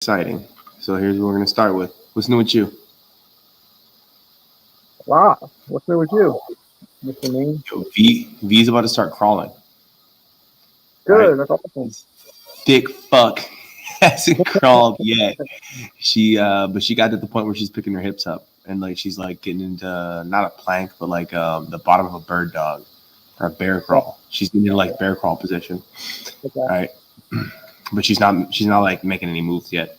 Exciting. So here's what we're gonna start with. What's new with you? Wow, what's new with you, Mr. Mean? Yo, V's about to start crawling. Right? Good, that's awesome. Thick fuck hasn't crawled yet. But she got to the point where she's picking her hips up and like she's like getting into not a plank, but like the bottom of a bird dog or a bear crawl. She's in like bear crawl position. Okay. Right? But she's not like making any moves yet.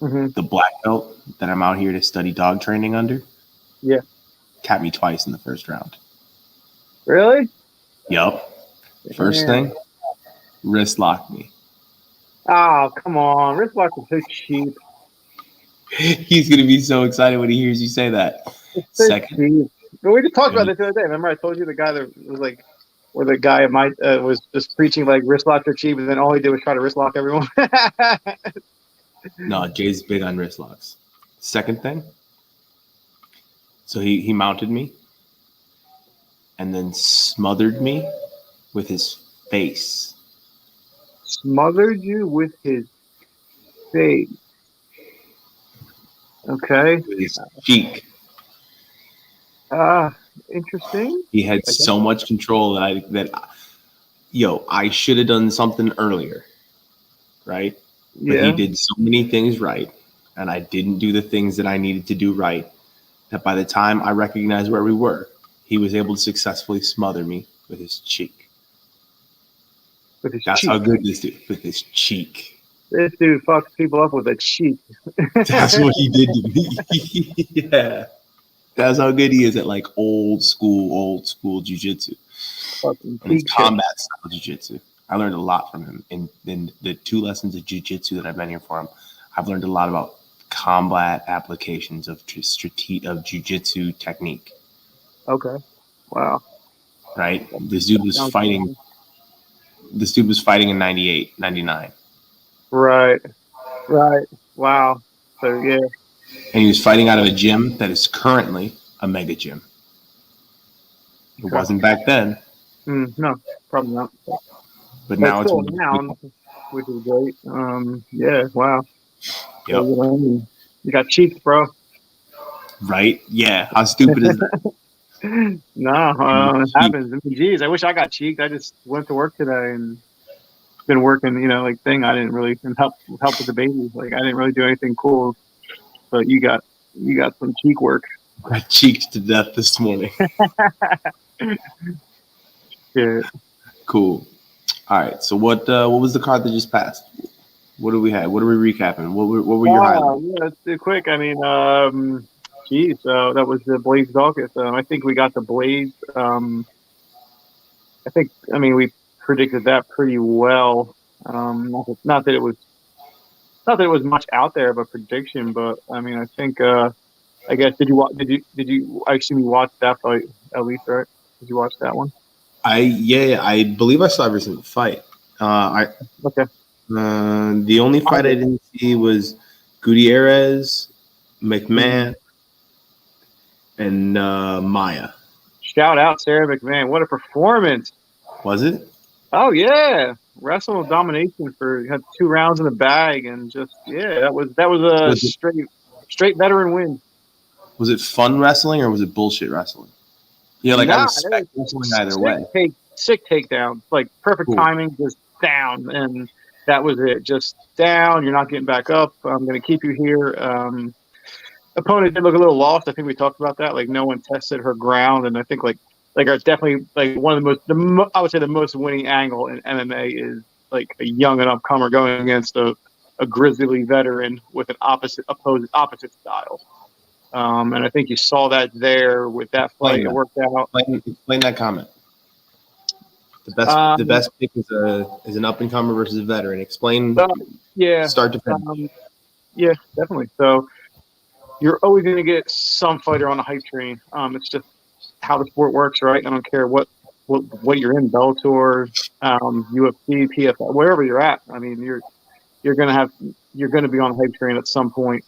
Mm-hmm. The black belt that I'm out here to study dog training under. Yeah. Capped me twice in the first round. Really? Yup. First thing, wrist locked me. Oh, come on. Wrist locks are so cheap. He's gonna be so excited when he hears you say that. It's so Second, cheap. But we just talked about this the other day. Remember I told you the guy that was like, where the guy was just preaching like wrist locks are cheap, and then all he did was try to wrist lock everyone. no, Jay's big on wrist locks. Second thing, so he mounted me and then smothered me with his face. Smothered you with his face. Okay. With his cheek. Interesting. He had so much control that I should have done something earlier, right? But Yeah. he did so many things right, and I didn't do the things that I needed to do right, that by the time I recognized where we were, he was able to successfully smother me with his cheek. With his That's cheek. how good this dude, with his cheek. This dude fucks people up with a cheek. That's what he did to me. Yeah. That's how good he is at like old school jiu-jitsu. Fucking And it's cheek combat style jiu-jitsu. I learned a lot from him in the 2 lessons of jiu-jitsu that I've been here for him. I've learned a lot about combat applications of jiu-jitsu technique. Okay. Wow. Right? This dude was fighting in 98, 99. Right. Wow. So yeah. And he was fighting out of a gym that is currently a mega gym. It wasn't back then. No, probably not. But now it's still around, which is great. Yeah. Wow. Yep. So, you got cheeks, bro. Right? Yeah. How stupid is that? No, it happens. I mean, geez, I wish I got cheeked. I just went to work today and been working, like thing. I didn't really help with the baby. Like I didn't really do anything cool. But you got some cheek work. I cheeked to death this morning. Yeah. Cool. All right. So what was the card that just passed? What do we have? What are we recapping? What were your highlights? Yeah, let's do quick. I mean, that was the Blaydes Daukaus. I think we got the Blaydes. We predicted that pretty well. Not that it was much out there of a prediction, but I mean, I think. I guess did you actually watch that fight at least, right? Did you watch that one? I believe I saw every single fight. Okay. The only fight I didn't see was Gutierrez, McMahon, and Maya. Shout out Sarah McMahon! What a performance! Was it? Oh yeah, wrestle domination had 2 rounds in the bag, and just that was a straight veteran win. Was it fun wrestling or was it bullshit wrestling? Yeah, like I respect wrestling either way. Sick takedown, like perfect timing, just down, and that was it. Just down. You're not getting back up. I'm going to keep you here. Opponent did look a little lost. I think we talked about that. Like no one tested her ground, and I think like it's definitely like one of I would say the most winning angle in MMA is like a young and upcomer going against a grizzly veteran with an opposite style. And I think you saw that there with that fight. It worked out. Explain that comment. The best pick is an up and comer versus a veteran. Explain. Start to finish. Yeah, definitely. So you're always going to get some fighter on a hype train. It's just how the sport works, right? I don't care what you're in, Bellator, UFC, PFL, wherever you're at. I mean, you're going to be on a hype train at some point.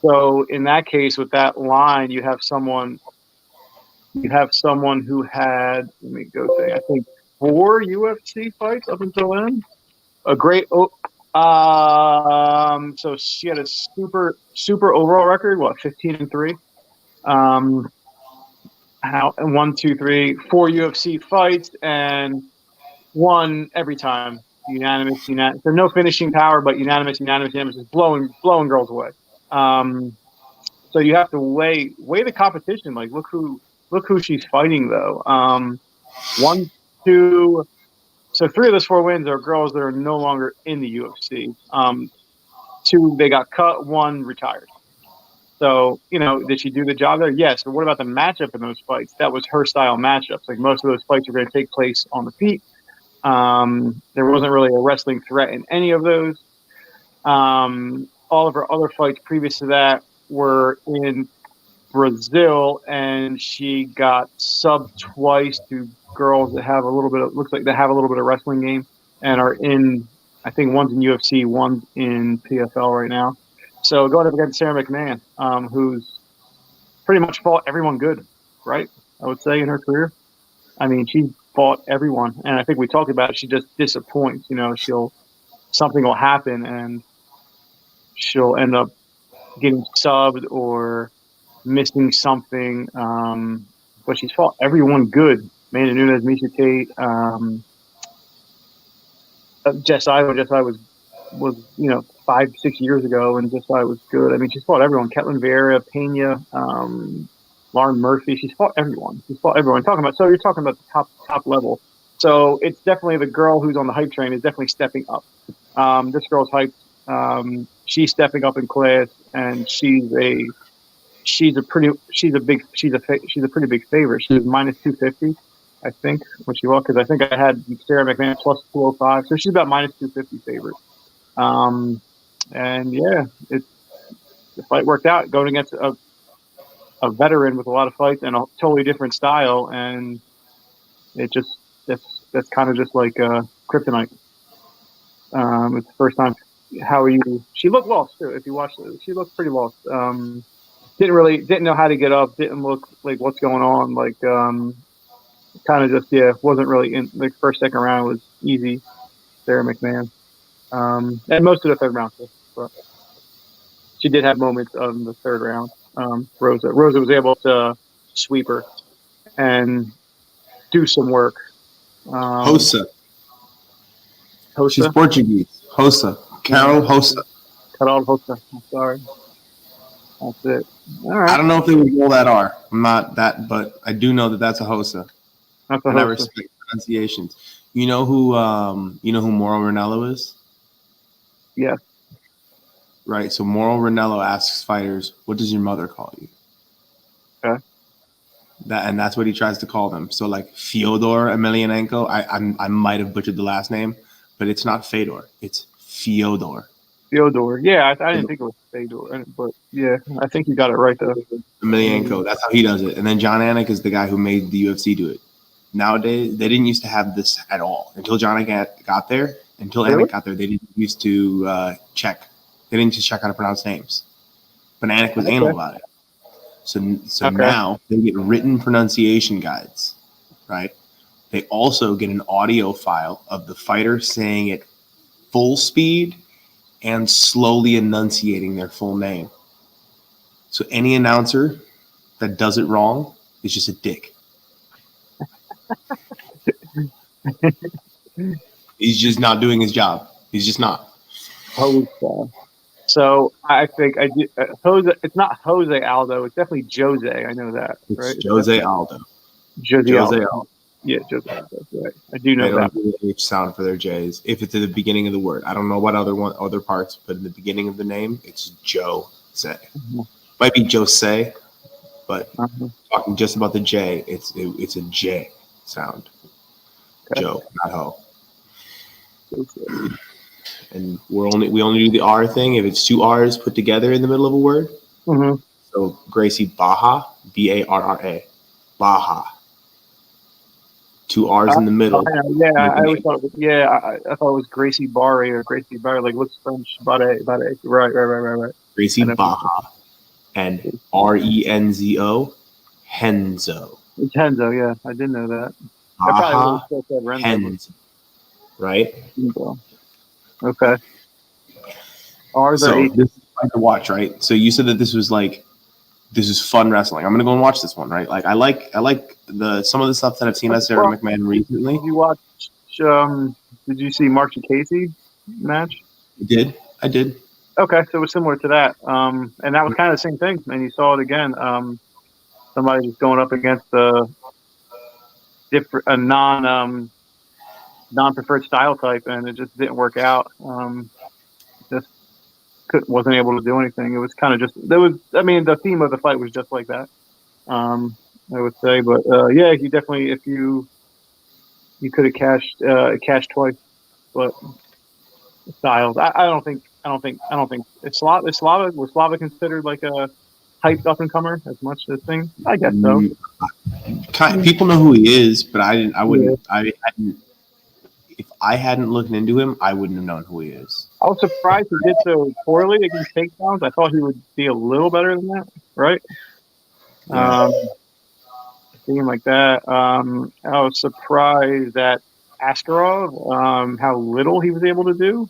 So in that case, with that line, you have someone who had, I think 4 UFC fights up until then. A great So she had a super overall record. What, 15-3? Um, 4 UFC fights and won every time. Unanimous. So no finishing power, but unanimous, just blowing girls away. So you have to weigh the competition. Like look who she's fighting though. One, two. So 3 of those 4 wins are girls that are no longer in the UFC. 2 they got cut. 1 retired. So did she do the job there? Yes. But what about the matchup in those fights? That was her style matchups. Like most of those fights are going to take place on the feet. There wasn't really a wrestling threat in any of those. All of her other fights previous to that were in Brazil, and she got subbed twice to girls that have a little bit of wrestling game and are in. I think one's in UFC, one's in PFL right now. So going up against Sarah McMahon, who's pretty much fought everyone good, right? I would say in her career. I mean, she fought everyone, and I think we talked about it. She just disappoints. Something will happen, and she'll end up getting subbed or missing something. But she's fought everyone good. Amanda Nunes, Misha Tate, Jess Ivo. Jess Ivo was 5-6 years ago, and Jess Ivo was good. I mean, she's fought everyone. Ketlin Vieira, Pena, Lauren Murphy. She's fought everyone. You're talking about the top level. So it's definitely the girl who's on the hype train is definitely stepping up. This girl's hyped. She's stepping up in class, and she's a pretty big favorite. She's minus 250, I think, when she walked, because I think I had Sarah McMahon plus 205, so she's about minus 250 favorite. And yeah, the fight worked out going against a veteran with a lot of fights and a totally different style, and that's kind of just like kryptonite. It's the first time. How are you? She looked lost too. If you watched it, she looked pretty lost. Didn't know how to get up. Didn't look like what's going on. Like kind of just wasn't really in. The first second round was easy. Sarah McMahon, and most of the third round too. But she did have moments on the third round. Rosa was able to sweep her and do some work. Hossa. She's Portuguese. Hossa. Carol Hossa. Carol Hossa. I'm sorry. That's it. All right. I don't know if they would roll that R. I'm not that, but I do know that that's a Hossa. That's a and Hossa. I respect pronunciations. You know who Mauro Ranallo is? Yeah. Right. So Mauro Ranallo asks fighters, "What does your mother call you?" Okay. That's what he tries to call them. So like Fyodor Emelianenko, I might have butchered the last name, but it's not Fedor. It's Fyodor. Fyodor. Yeah, I didn't think it was Fedor, but yeah, I think you got it right though. Emelianenko. That's how he does it. And then John Anik is the guy who made the UFC do it. Nowadays, they didn't used to have this at all until John Anik got there. Until Really? Anik got there, they didn't used to check. They didn't just check how to pronounce names. But Anik was anal about it. So now they get written pronunciation guides, right? They also get an audio file of the fighter saying it full speed and slowly enunciating their full name. So any announcer that does it wrong is just a dick. He's just not doing his job. He's just not. So I think Jose. It's not Jose Aldo. It's definitely Jose. I know that. It's right? Jose Aldo. Jose Aldo. Yeah, Jose Aldo. Right. I do know that. They don't do the H sound for their J's. If it's at the beginning of the word, I don't know what other parts, but in the beginning of the name, it's Jose. Mm-hmm. Might be Jose, but talking just about the J, it's a J sound. Okay. Joe, not Ho. And we only do the R thing if it's 2 R's put together in the middle of a word. Mm-hmm. So Gracie Barra, Barra, Baja. 2 R's in the middle. I always thought it was, I thought it was Gracie Barre or Gracie Barre, like looks French. Barre. Right. Gracie Baja and Renzo, Henzo. It's Henzo, yeah. I didn't know that. Baja, Henzo. Right? Okay. Are there So eight? this is fun to watch, right? So you said that this is fun wrestling. I'm gonna go and watch this one, right? Like I like the some of the stuff that I've seen of Sarah McMahon recently. Did you watch? Did you see Mark and Casey match? I did. Okay, so it was similar to that. And that was kind of the same thing. And you saw it again. Somebody was going up against a non preferred style type, and it just didn't work out. Just wasn't able to do anything. It was kind of just there was. I mean, the theme of the fight was just like that. I would say, but yeah, you definitely if you could have cashed twice, but Styles. I don't think it's Slava was Slava considered like a hyped up and comer as much as thing. I guess so. People know who he is, but I didn't. I wouldn't. Yeah. I hadn't. If I hadn't looked into him, I wouldn't have known who he is. I was surprised he did so poorly against takedowns. I thought he would be a little better than that, right? Yeah. Seeing like that. I was surprised at Askarov, how little he was able to do.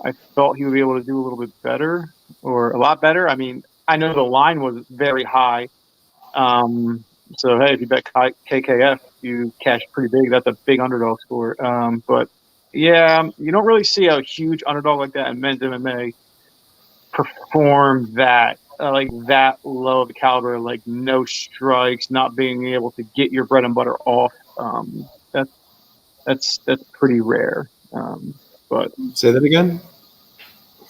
I thought he would be able to do a little bit better or a lot better. I mean, I know the line was very high. So, hey, if you bet KKF, you cash pretty big. That's a big underdog score. But, yeah, you don't really see a huge underdog like that in men's MMA perform that, like that low of a caliber, like no strikes, not being able to get your bread and butter off. That's pretty rare. But say that again.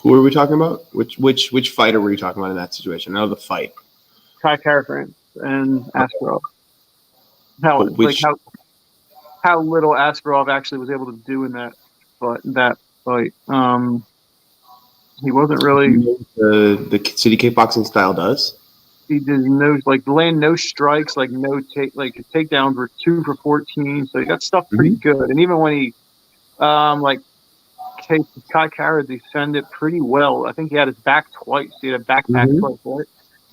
Who are we talking about? Which fighter were you talking about in that situation? I know the fight. Kai Kara-France and Askarov. How little Askarov actually was able to do in that fight. He wasn't really. The city kickboxing style does. He did land no strikes, like no his takedowns were 2 for 14, so he got stuff pretty good. And even when he, Kai Kara defended pretty well. I think he had his back twice. He had a backpack twice, right?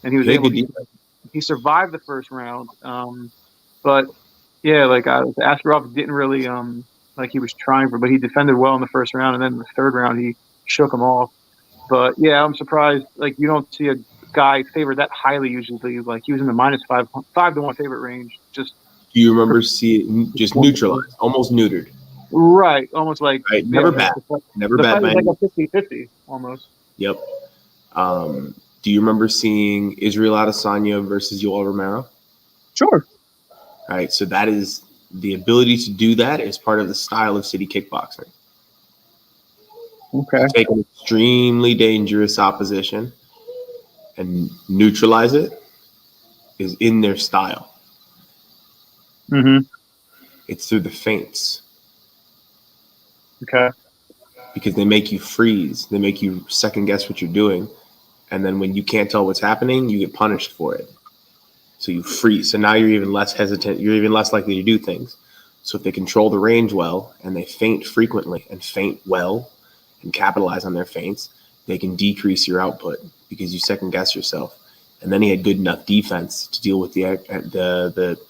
And he was able to. He survived the first round. But yeah, Askarov didn't really like he was trying for, but he defended well in the first round, and then in the third round he shook him off. But yeah, I'm surprised. Like you don't see a guy favored that highly usually. Like he was in the -5 to 1 favorite range. Just do you remember seeing just neutralized, almost neutered? Right, almost like never bad, never bad. Like a 50-50 almost. Yep. Do you remember seeing Israel Adesanya versus Yoel Romero? Sure. All right, so that is the ability to do that is part of the style of city kickboxing. Okay. Take an extremely dangerous opposition and neutralize it is in their style. Mm-hmm. It's through the feints. Okay. Because they make you freeze. They make you second guess what you're doing. And then when you can't tell what's happening, you get punished for it. So you freeze. So now you're even less hesitant. You're even less likely to do things. So if they control the range well and they feint frequently and feint well and capitalize on their feints, they can decrease your output because you second guess yourself. And then he had good enough defense to deal with the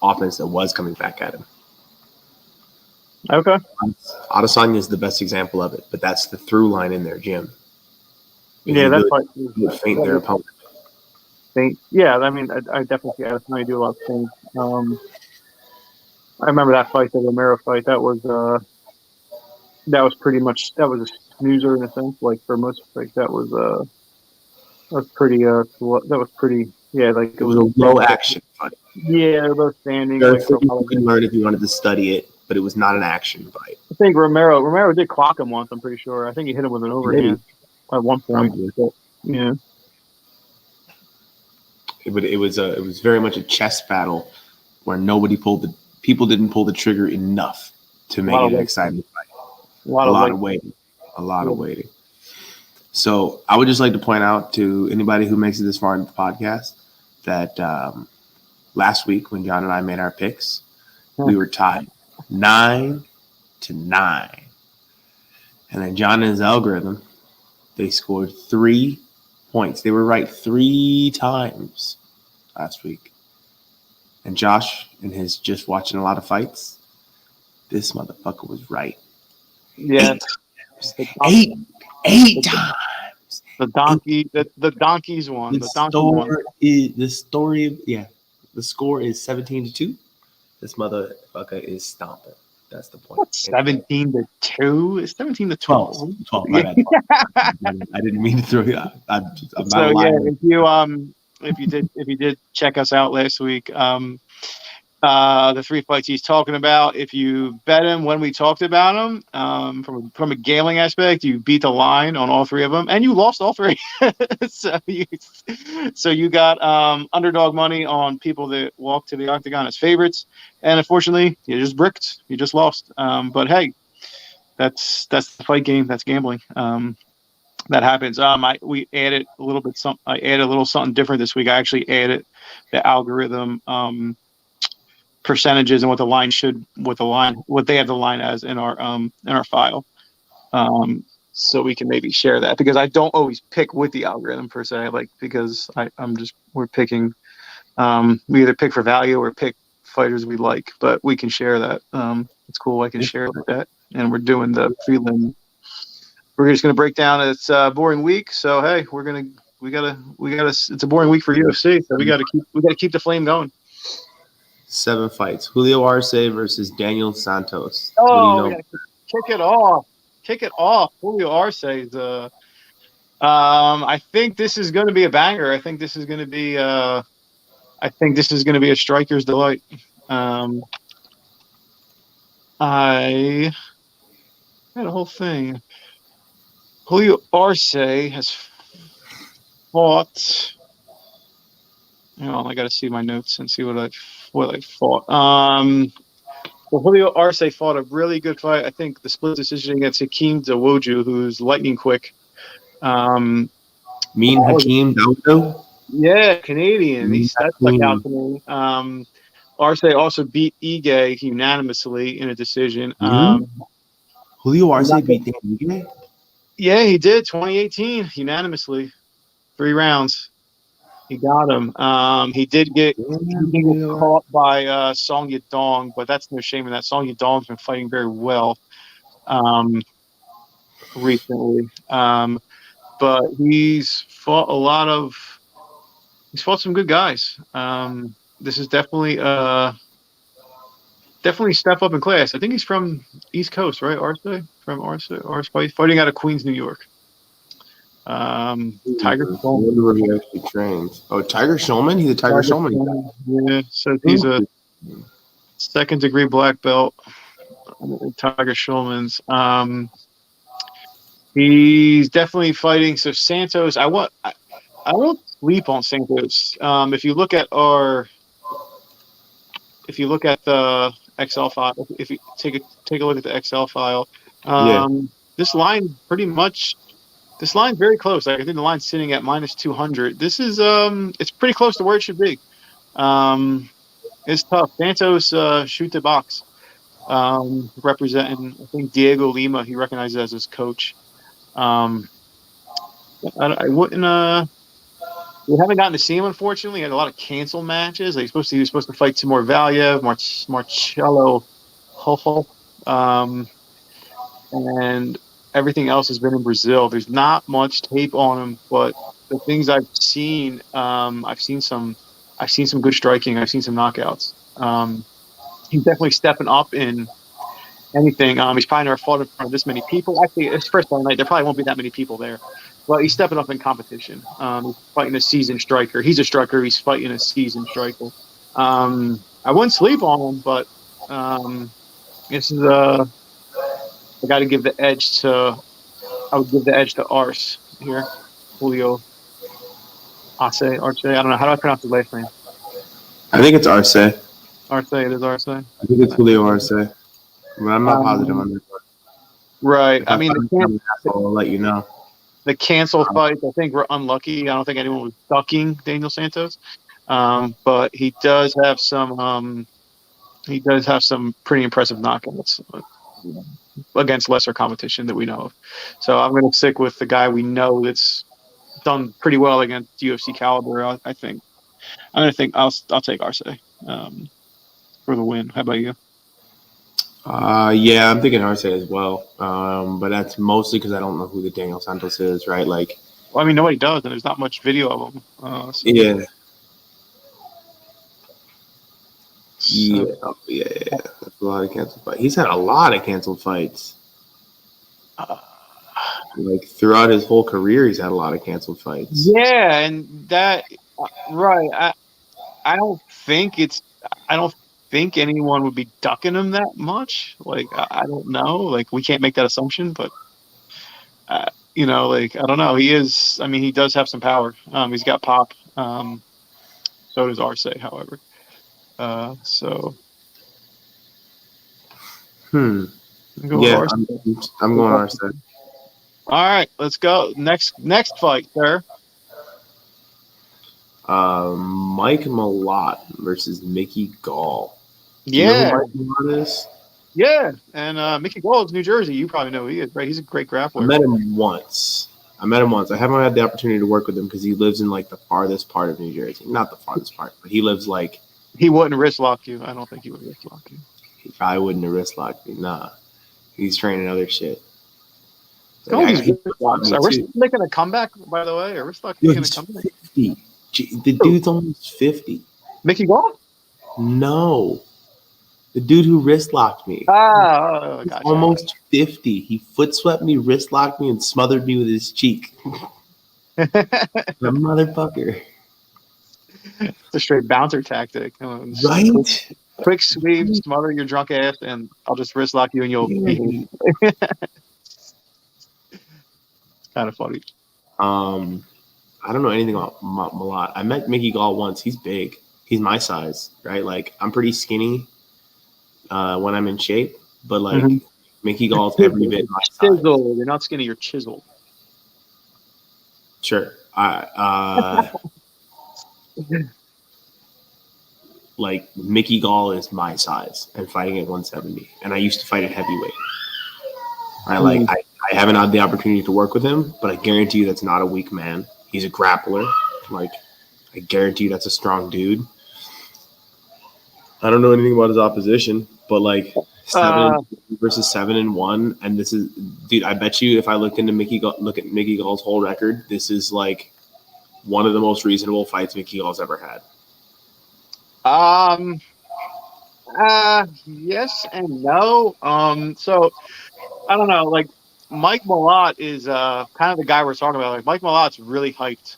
offense that was coming back at him. Okay. Adesanya is the best example of it, but that's the through line in their gym. Yeah, that's really feint their opponent. Yeah, I mean, I definitely see Adesanya do a lot of things. I remember that fight, the Romero fight. That was pretty much a snoozer in a sense. Like for most, like that was pretty. Yeah, like it was a low action fight. Yeah, low standing. You could learn if you wanted to study it, but it was not an action fight. I think Romero did clock him once. I'm pretty sure. I think he hit him with an overhand at one point. But, yeah. It was very much a chess battle where people didn't pull the trigger enough to make it an exciting fight. A lot of waiting. So I would just like to point out to anybody who makes it this far into the podcast that last week when John and I made our picks, we were tied 9-9. And then John and his algorithm, they scored 3 points. They were right 3 times last week. And Josh, in his just watching a lot of fights, this motherfucker was right. Yeah. 8 times. The donkey, the donkeys won. The donkey won. The score is 17-2. This motherfucker is stomping. That's the point. What, 17-2? It's 17-12. 12. My bad. I didn't mean to throw you out. I'm not So lying. yeah, if you did check us out last week, the 3 fights he's talking about, if you bet him when we talked about him, from a gambling aspect, you beat the line on all 3 of them, and you lost all 3. so you got underdog money on people that walk to the octagon as favorites, and unfortunately, you just bricked. You just lost. But hey, that's the fight game. That's gambling. That happens. We added a little bit. I added a little something different this week. I actually added the algorithm. Percentages and what they have the line as in our file, so we can maybe share that, because I don't always pick with the algorithm per se, because we're picking, we either pick for value or pick fighters we like, but we can share that. It's cool. I can share that, and we're doing the prelim. We're just gonna break down. It's a boring week, so hey, we gotta. It's a boring week for UFC, so we gotta keep the flame going. 7 fights. Julio Arce versus Daniel Santos. Oh, what do you know? Kick it off. Julio Arce is I think this is going to be a banger. I think this is going to be a striker's delight. I had a whole thing. Julio Arce has fought. Hang on, I got to see my notes and see what I fought. Well, Julio Arce fought a really good fight. I think the split decision against Hakeem Dawodu, who's lightning quick. Hakeem Dawodu? Yeah, Canadian. That stuck out to me. Arce also beat Ige unanimously in a decision. Julio Arce beat Ige? Yeah, he did. 2018 unanimously, 3 rounds. He got him. He did get caught by Song Yadong, but that's no shame in that. Song Yadong's been fighting very well recently. But he's fought some good guys. This is definitely step up in class. I think he's from East Coast, right? Arce fighting out of Queens, New York. Tiger Shulman. Where he actually trains. Oh, Tiger Shulman? He's a Tiger Shulman guy. Yeah, so he's a 2nd degree black belt. Tiger Shulman's. He's definitely fighting. So Santos, I won't sleep on Santos. If you look at the Excel file, if you take a look at the Excel file, this line this line's very close. I think the line's sitting at -200. This is it's pretty close to where it should be. It's tough. Santos shoot the box, representing, I think, Diego Lima. He recognizes as his coach. I wouldn't. We haven't gotten to see him, unfortunately. He had a lot of canceled matches. He was supposed to fight Timur Valiev, Marcelo Hoho, and everything else has been in Brazil. There's not much tape on him, but the things I've seen, I've seen some good striking. I've seen some knockouts. He's definitely stepping up in anything. He's probably never fought in front of this many people. Actually, it's first fight night. There probably won't be that many people there. But he's stepping up in competition. He's fighting a seasoned striker. He's a striker. He's fighting a seasoned striker. I wouldn't sleep on him, but this is I got to give the edge to. I would give the edge to Arce here, Julio Arce. I don't know, how do I pronounce his last name. I think it's Arce. Arce. It is Arce. I think it's Julio Arce, but I'm not positive on this one. Right. I mean, I'll let you know. The canceled fights, I think, were unlucky. I don't think anyone was ducking Daniel Santos, but he does have some. He does have some pretty impressive knockouts against lesser competition that we know of. So I'm going to stick with the guy we know that's done pretty well against UFC caliber. I think. I'm going to think I'll take Arce for the win. How about you? Yeah, I'm thinking Arce as well. But that's mostly because I don't know who the Daniel Santos is, right? Like, I mean, nobody does, and there's not much video of him. So. Yeah. So, Yeah. That's a lot of canceled fights. He's had a lot of canceled fights. Like throughout his whole career, he's had a lot of canceled fights. Yeah, and that right. I don't think anyone would be ducking him that much. Like I don't know. Like we can't make that assumption, but like I don't know. He is. I mean, he does have some power. He's got pop. So does Arce, however. So. Yeah, I'm going Arce. All right, let's go. Next fight, sir. Mike Malott versus Mickey Gall. Yeah. Mike Malott is? Yeah, and Mickey Gall is New Jersey. You probably know who he is, right? He's a great grappler. I met him once. I haven't had the opportunity to work with him because he lives in like the farthest part of New Jersey. Not the farthest part, but he lives like. He wouldn't wrist lock you. I don't think he would wrist lock you. He probably wouldn't have wrist locked me. Nah, he's training other shit. Are wrist making a comeback, by the way? Are wrist lock making a comeback? 50. The dude's almost 50. Mickey Gall? No. The dude who wrist locked me. Gotcha. Almost 50. He foot swept me, wrist locked me, and smothered me with his cheek. The motherfucker. It's a straight bouncer tactic. Right? Quick sweep, smother your drunk ass, and I'll just wrist lock you and you'll be. It's kind of funny. I don't know anything about Malott. I met Mickey Gall once. He's big. He's my size, right? Like I'm pretty skinny when I'm in shape, but like Mickey Gall's every bit my size. Chiseled. You're not skinny. You're chiseled. Sure. Like Mickey Gall is my size and fighting at 170, and I used to fight at heavyweight. I haven't had the opportunity to work with him, but I guarantee you that's not a weak man. He's a grappler. Like I guarantee you that's a strong dude. I don't know anything about his opposition, but like 7 versus 7-1, and this is, dude. I bet you if I look at Mickey Gall's whole record, this is like one of the most reasonable fights Mickey Gall's ever had. Yes and no. So I don't know. Like Mike Malott is kind of the guy we're talking about. Like Mike Malott's really hyped.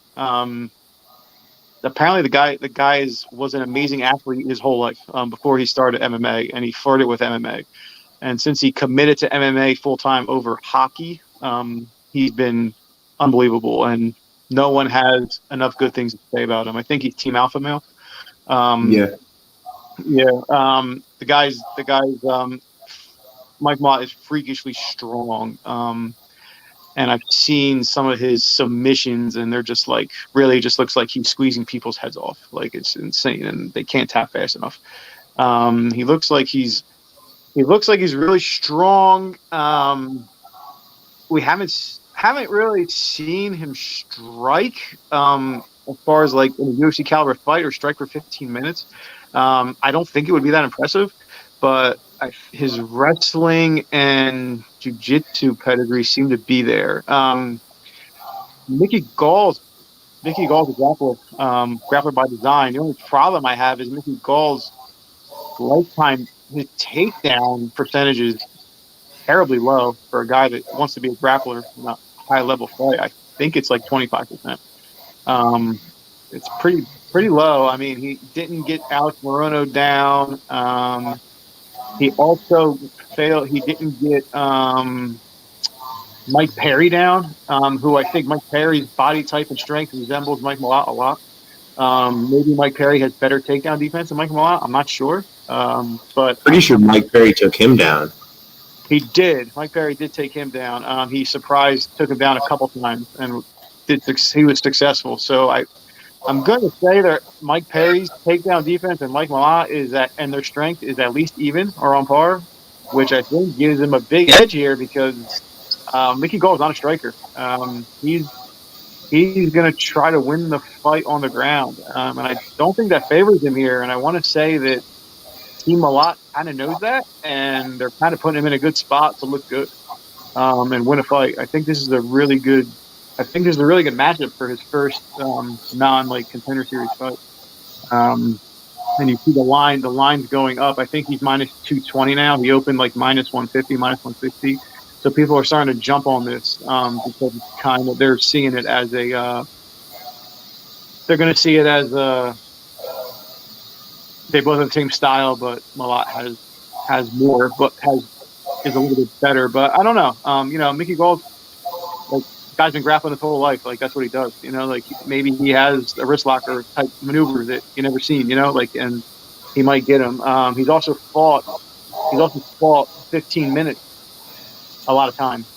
Apparently the guy was an amazing athlete his whole life before he started MMA, and he flirted with MMA. And since he committed to MMA full time over hockey, he's been unbelievable, and no one has enough good things to say about him. I think he's Team Alpha Male. The guy's Mike Malott is freakishly strong. And I've seen some of his submissions, and they're just like really just looks like he's squeezing people's heads off. Like it's insane, and they can't tap fast enough. He looks like he's really strong. We haven't really seen him strike as far as like in a UFC caliber fight or strike for 15 minutes. I don't think it would be that impressive, but his wrestling and jiu-jitsu pedigree seem to be there. Mickey Gall's a grappler by design. The only problem I have is Mickey Gall's lifetime, his takedown percentage is terribly low for a guy that wants to be a grappler in a high-level fight. I think it's like 25%. It's pretty low. I mean, he didn't get Alex Morono down. He also failed. He didn't get Mike Perry down, who I think Mike Perry's body type and strength resembles Mike Malott a lot. Maybe Mike Perry has better takedown defense than Mike Malott. I'm not sure. But pretty sure Mike Perry took him down. He did. Mike Perry did take him down. He took him down a couple times, and he was successful. So I'm going to say that Mike Perry's takedown defense and Mike Malott and their strength is at least even or on par, which I think gives him a big edge here because Mickey Gall is not a striker. He's going to try to win the fight on the ground, and I don't think that favors him here. And I want to say that Team Malott kind of knows that, and they're kind of putting him in a good spot to look good and win a fight. I think this is a really good I think this is a really good matchup for his first contender series fight. And you see the line's going up. I think he's minus 220 now. He opened like minus 150, minus 160. So people are starting to jump on this because it's they're seeing it as they're going to see it as they both have the same style, but Malott has more, but is a little bit better. But I don't know. Mickey Gall, like, guy's been grappling his whole life. Like, that's what he does. Like, maybe he has a wrist locker type maneuver that you never seen. And he might get him. He's also fought 15 minutes a lot of times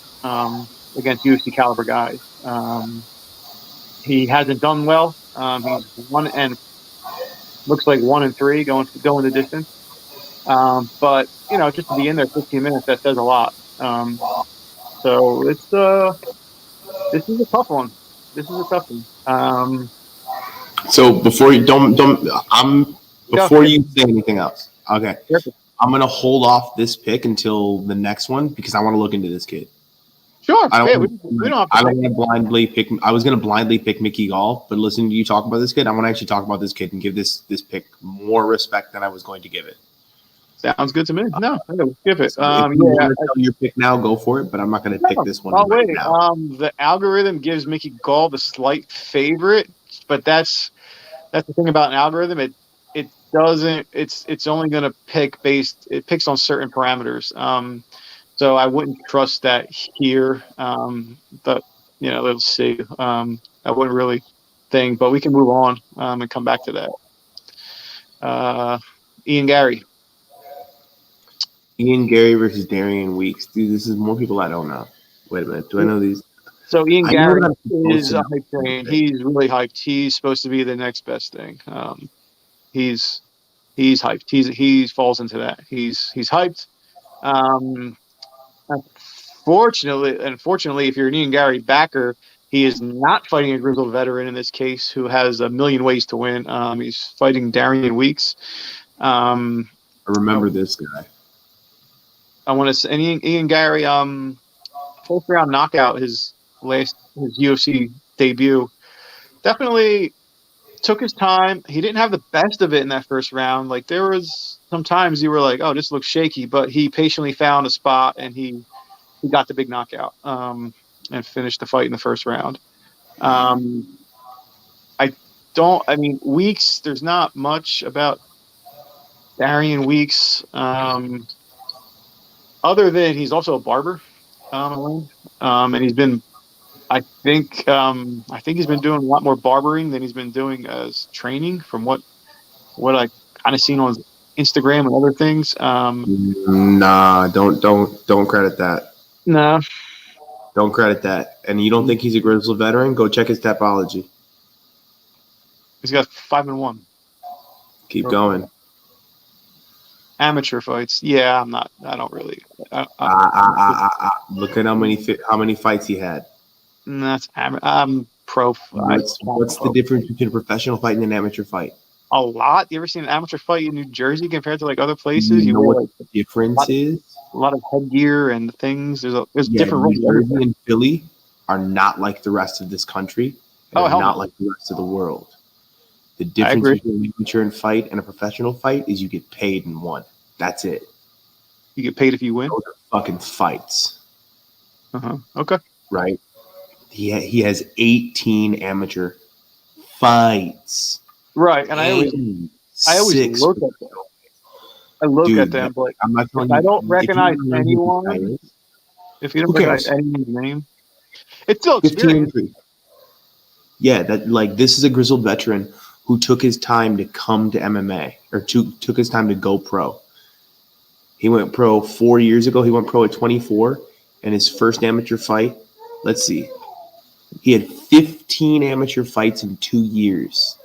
against UFC caliber guys. He hasn't done well. He's looks like 1-3 going the distance. But just to be in there 15 minutes, that says a lot. So this is a tough one. So before you you say anything else, okay. Perfect. I'm gonna hold off this pick until the next one because I want to look into this kid. Sure. I don't want to blindly pick. I was gonna blindly pick Mickey Gall, but listening to you talk about this kid, I want to actually talk about this kid and give this pick more respect than I was going to give it. Sounds good to me. No, give it. So if you want to tell your pick now, go for it. But I'm not going to pick this one. Oh wait, now. The algorithm gives Mickey Gall the slight favorite, but that's the thing about an algorithm. It doesn't. It's only going to pick it picks on certain parameters. So I wouldn't trust that here. But let's see. I wouldn't really think, but we can move on and come back to that. Ian Gary versus Darian Weeks. Dude, this is more people I don't know. Wait a minute. Do I know these? So Ian Gary is a hype train. He's really hyped. He's supposed to be the next best thing. He's hyped. He falls into that. He's hyped. Unfortunately, if you're an Ian Gary backer, he is not fighting a grizzled veteran in this case who has a million ways to win. He's fighting Darian Weeks. I remember this guy. I want to say Ian Gary, fourth round knockout, his UFC debut. Definitely took his time. He didn't have the best of it in that first round. Like, there was some times you were like, "Oh, this looks shaky," but he patiently found a spot and he got the big knockout and finished the fight in the first round. Weeks. There's not much about Darian Weeks. Other than he's also a barber, and he's been, I think he's been doing a lot more barbering than he's been doing as training, from what I kind of seen on Instagram and other things. Nah, don't credit that. No, don't credit that. And you don't think he's a grizzled veteran? Go check his Tapology. He's got 5-1. Keep going. Amateur fights, yeah, I'm not. I don't really. Look at how many fights he had. That's I'm pro. What's the difference between a professional fight and an amateur fight? A lot. You ever seen an amateur fight in New Jersey compared to like other places? You know what the difference is? A lot of headgear and things. There's different rules. New Jersey and Philly are not like the rest of this country. And not like the rest of the world. The difference between an amateur fight and a professional fight is you get paid in one. That's it. You get paid if you win? Those are fucking fights. Okay. Right? He has 18 amateur fights. Right. And I always look at them. I look at them, but I'm not telling you. I don't recognize anyone. If you don't recognize anyone's name, it's still experience. Yeah, this is a grizzled veteran who took his time to come to MMA or took his time to go pro. He went pro 4 years ago. He went pro at 24, and his first amateur fight. Let's see. He had 15 amateur fights in 2 years.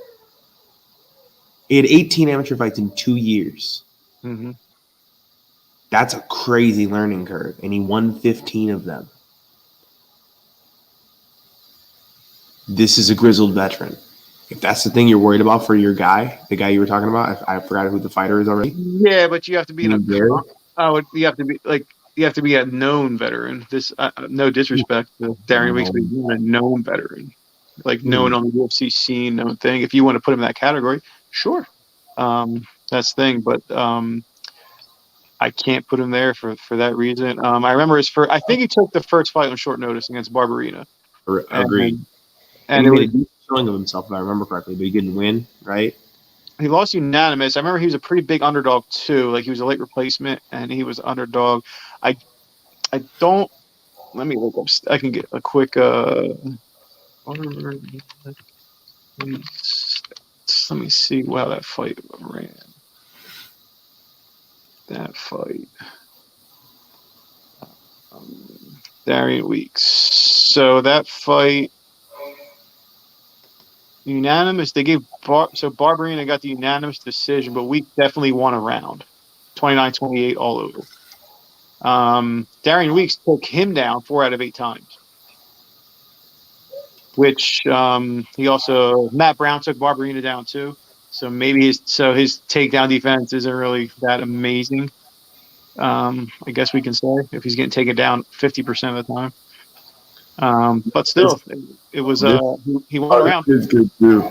He had 18 amateur fights in 2 years. Mm-hmm. That's a crazy learning curve, and he won 15 of them. This is a grizzled veteran. If that's the thing you're worried about for your guy, the guy you were talking about, I forgot who the fighter is already. Yeah, but you have to be in a. You have to be like you have to be a known veteran. This no disrespect to Darian Weeks, but he's a known veteran, like known on the UFC scene, known thing. If you want to put him in that category, sure, that's the thing. But I can't put him there for that reason. I remember his first. I think he took the first fight on short notice against Barberina. Agreed. And he made a decent showing of himself, if I remember correctly, but he didn't win, right? He lost unanimous. I remember he was a pretty big underdog too. Like he was a late replacement, and he was underdog. I don't. Let me look up. I can get a quick. Let me see how that fight ran. That fight. Darian Weeks. So that fight. Unanimous. They gave Barberina got the unanimous decision, but Weeks definitely won a round. 29-28 all over. Darian Weeks took him down 4 out of 8 times. Which he also Matt Brown took Barberina down too. So maybe his takedown defense isn't really that amazing. I guess we can say if he's getting taken down 50% of the time. But still, it was he won around. Kid's good too.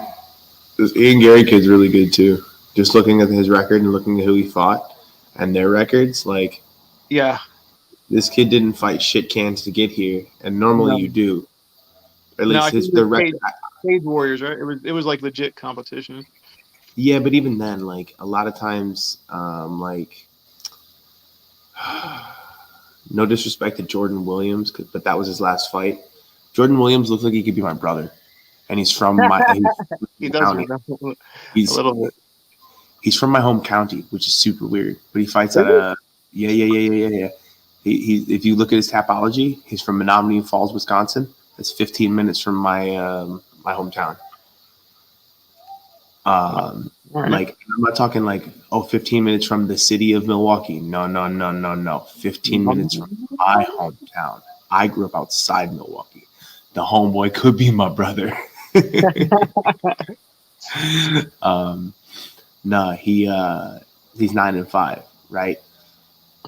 This Ian Gary kid's really good too. Just looking at his record and looking at who he fought and their records, like this kid didn't fight shit cans to get here, and normally you do. At least the record. Cage Warriors, right? It was like legit competition. Yeah, but even then, like a lot of times, no disrespect to Jordan Williams, but that was his last fight. Jordan Williams looks like he could be my brother, and he's from my he does county. A little bit. He's from my home county, which is super weird. But he fights at a yeah. He if you look at his tapology, he's from Menominee Falls, Wisconsin. It's 15 minutes from my my hometown. Like I'm not talking like 15 minutes from the city of Milwaukee. No. 15 minutes from my hometown. I grew up outside Milwaukee. The homeboy could be my brother. He's 9-5, right?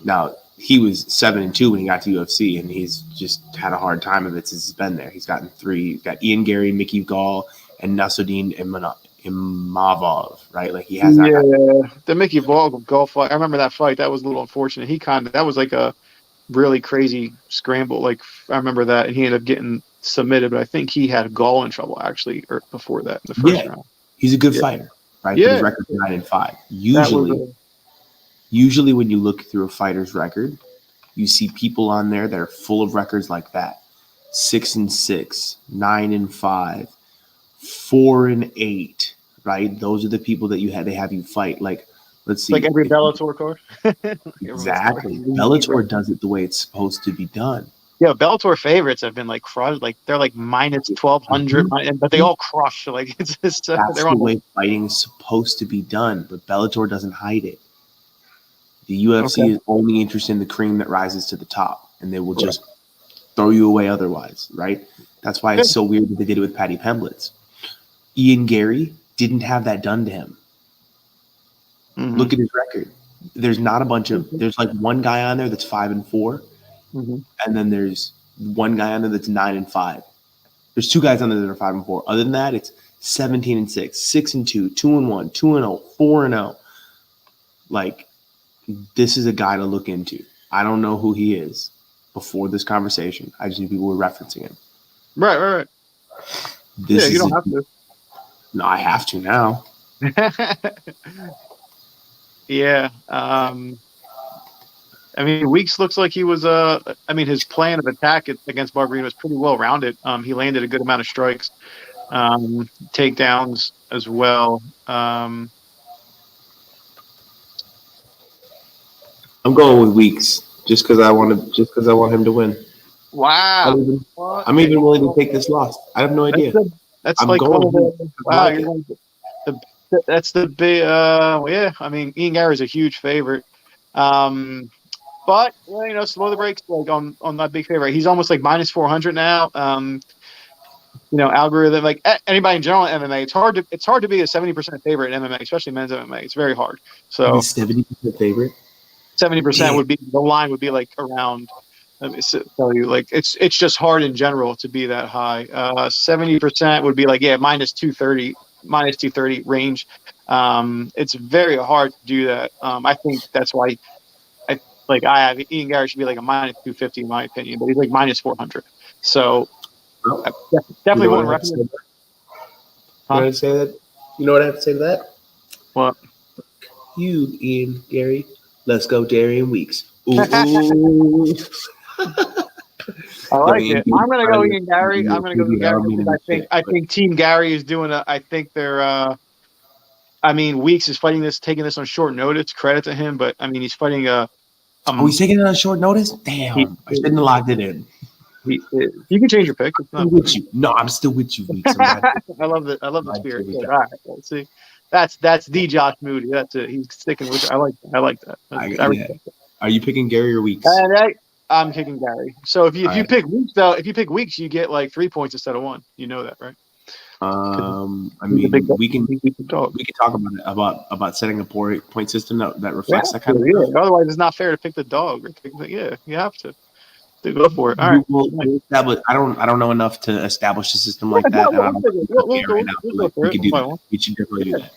Now he was 7-2 when he got to UFC, and he's just had a hard time of it since he's been there. He's gotten 3. He's got Ian Gary, Mickey Gall, and Nasruddin Imavov, right? Like he has that. The Mickey Gall fight. I remember that fight. That was a little unfortunate. That was like a really crazy scramble. Like I remember that, and he ended up getting submitted. But I think he had Gall in trouble actually, or before that in the first round. He's a good fighter, right? Yeah. His record's 9-5. Usually when you look through a fighter's record, you see people on there that are full of records like that. 6-6, 9-5, 4-8, right? Those are the people that they have you fight. Like, let's see. Like every Bellator card. Exactly. Bellator does it the way it's supposed to be done. Yeah, Bellator favorites have been like crushed. Like they're like minus 1,200, but they all crush. Like it's just that's the way fighting is supposed to be done. But Bellator doesn't hide it. The UFC is only interested in the cream that rises to the top, and they will just throw you away otherwise, right? That's why it's so weird that they did it with Paddy Pimblett. Ian Gary didn't have that done to him. Mm-hmm. Look at his record. There's not a bunch of – there's like one guy on there that's 5-4, and then there's one guy on there that's 9-5. There's 2 guys on there that are 5-4. Other than that, it's 17-6, 6-2, 2-1, 2-0, 4-0. Like – this is a guy to look into. I don't know who he is before this conversation. I just knew people were referencing him. Right. You don't have to. No, I have to now. Yeah. I mean, Weeks looks like he was his plan of attack against Barberina was pretty well rounded. He landed a good amount of strikes, takedowns as well. I'm going with Weeks just because I want him to win. Wow! I'm even willing to take this loss. I have no idea. That's like that's the big. Yeah, I mean, Ian Gary is a huge favorite. But slow the brakes. Like on that big favorite, he's almost like minus 400 now. Algorithm, like anybody in general in MMA, it's hard to be a 70% favorite in MMA, especially men's MMA. It's very hard. So 70% favorite. 70% would be the line would be like around. Let me tell you, like it's just hard in general to be that high. 70% would be like minus 230 range. It's very hard to do that. I think that's why I have Ian Gary should be like a minus 250 in my opinion, but he's like minus 400. So definitely won't recommend. You know what I say that? You know what I have to say to that? What? You, Ian Gary. Let's go, Darian Weeks. Ooh. I like it. I'm gonna go Ian Gary. I'm gonna go Ian Gary because I think Team Gary is doing I think they're. I mean, Weeks is taking this on short notice. Credit to him, but I mean, he's fighting he's taking it on short notice. Damn, I shouldn't have locked it in. You can change your pick. It's not with you. No, I'm still with you, Weeks. I love the spirit. All right, let's see. That's the Josh Moody. That's it. He's sticking with it. I like that. Are you picking Gary or Weeks? I'm picking Gary. So if you pick Weeks though, if you pick Weeks, you get like 3 points instead of 1. You know that, right? I mean, we can talk about setting a point system that reflects that kind of stuff. Otherwise, it's not fair to pick the dog. You have to go for it. All right. I don't know enough to establish a system like that. We can do that. We should definitely do that.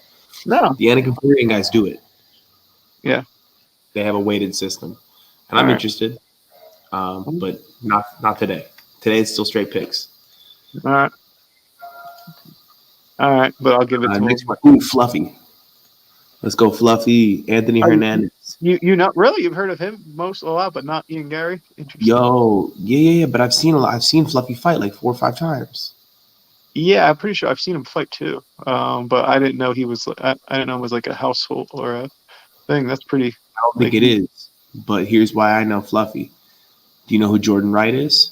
No, the Anakin guys do it. Yeah, they have a weighted system, and I'm interested. But not today. Today it's still straight picks. All right, but I'll give it to next one. Ooh, Fluffy. Let's go, Fluffy. Anthony Hernandez. You know, really, you've heard of him a lot, but not Ian Gary. Yo, yeah. But I've seen Fluffy fight like 4 or 5 times. Yeah, I'm pretty sure I've seen him fight too. But I didn't know he was. I didn't know it was like a household or a thing. That's pretty. I don't think it is. But here's why I know Fluffy. Do you know who Jordan Wright is?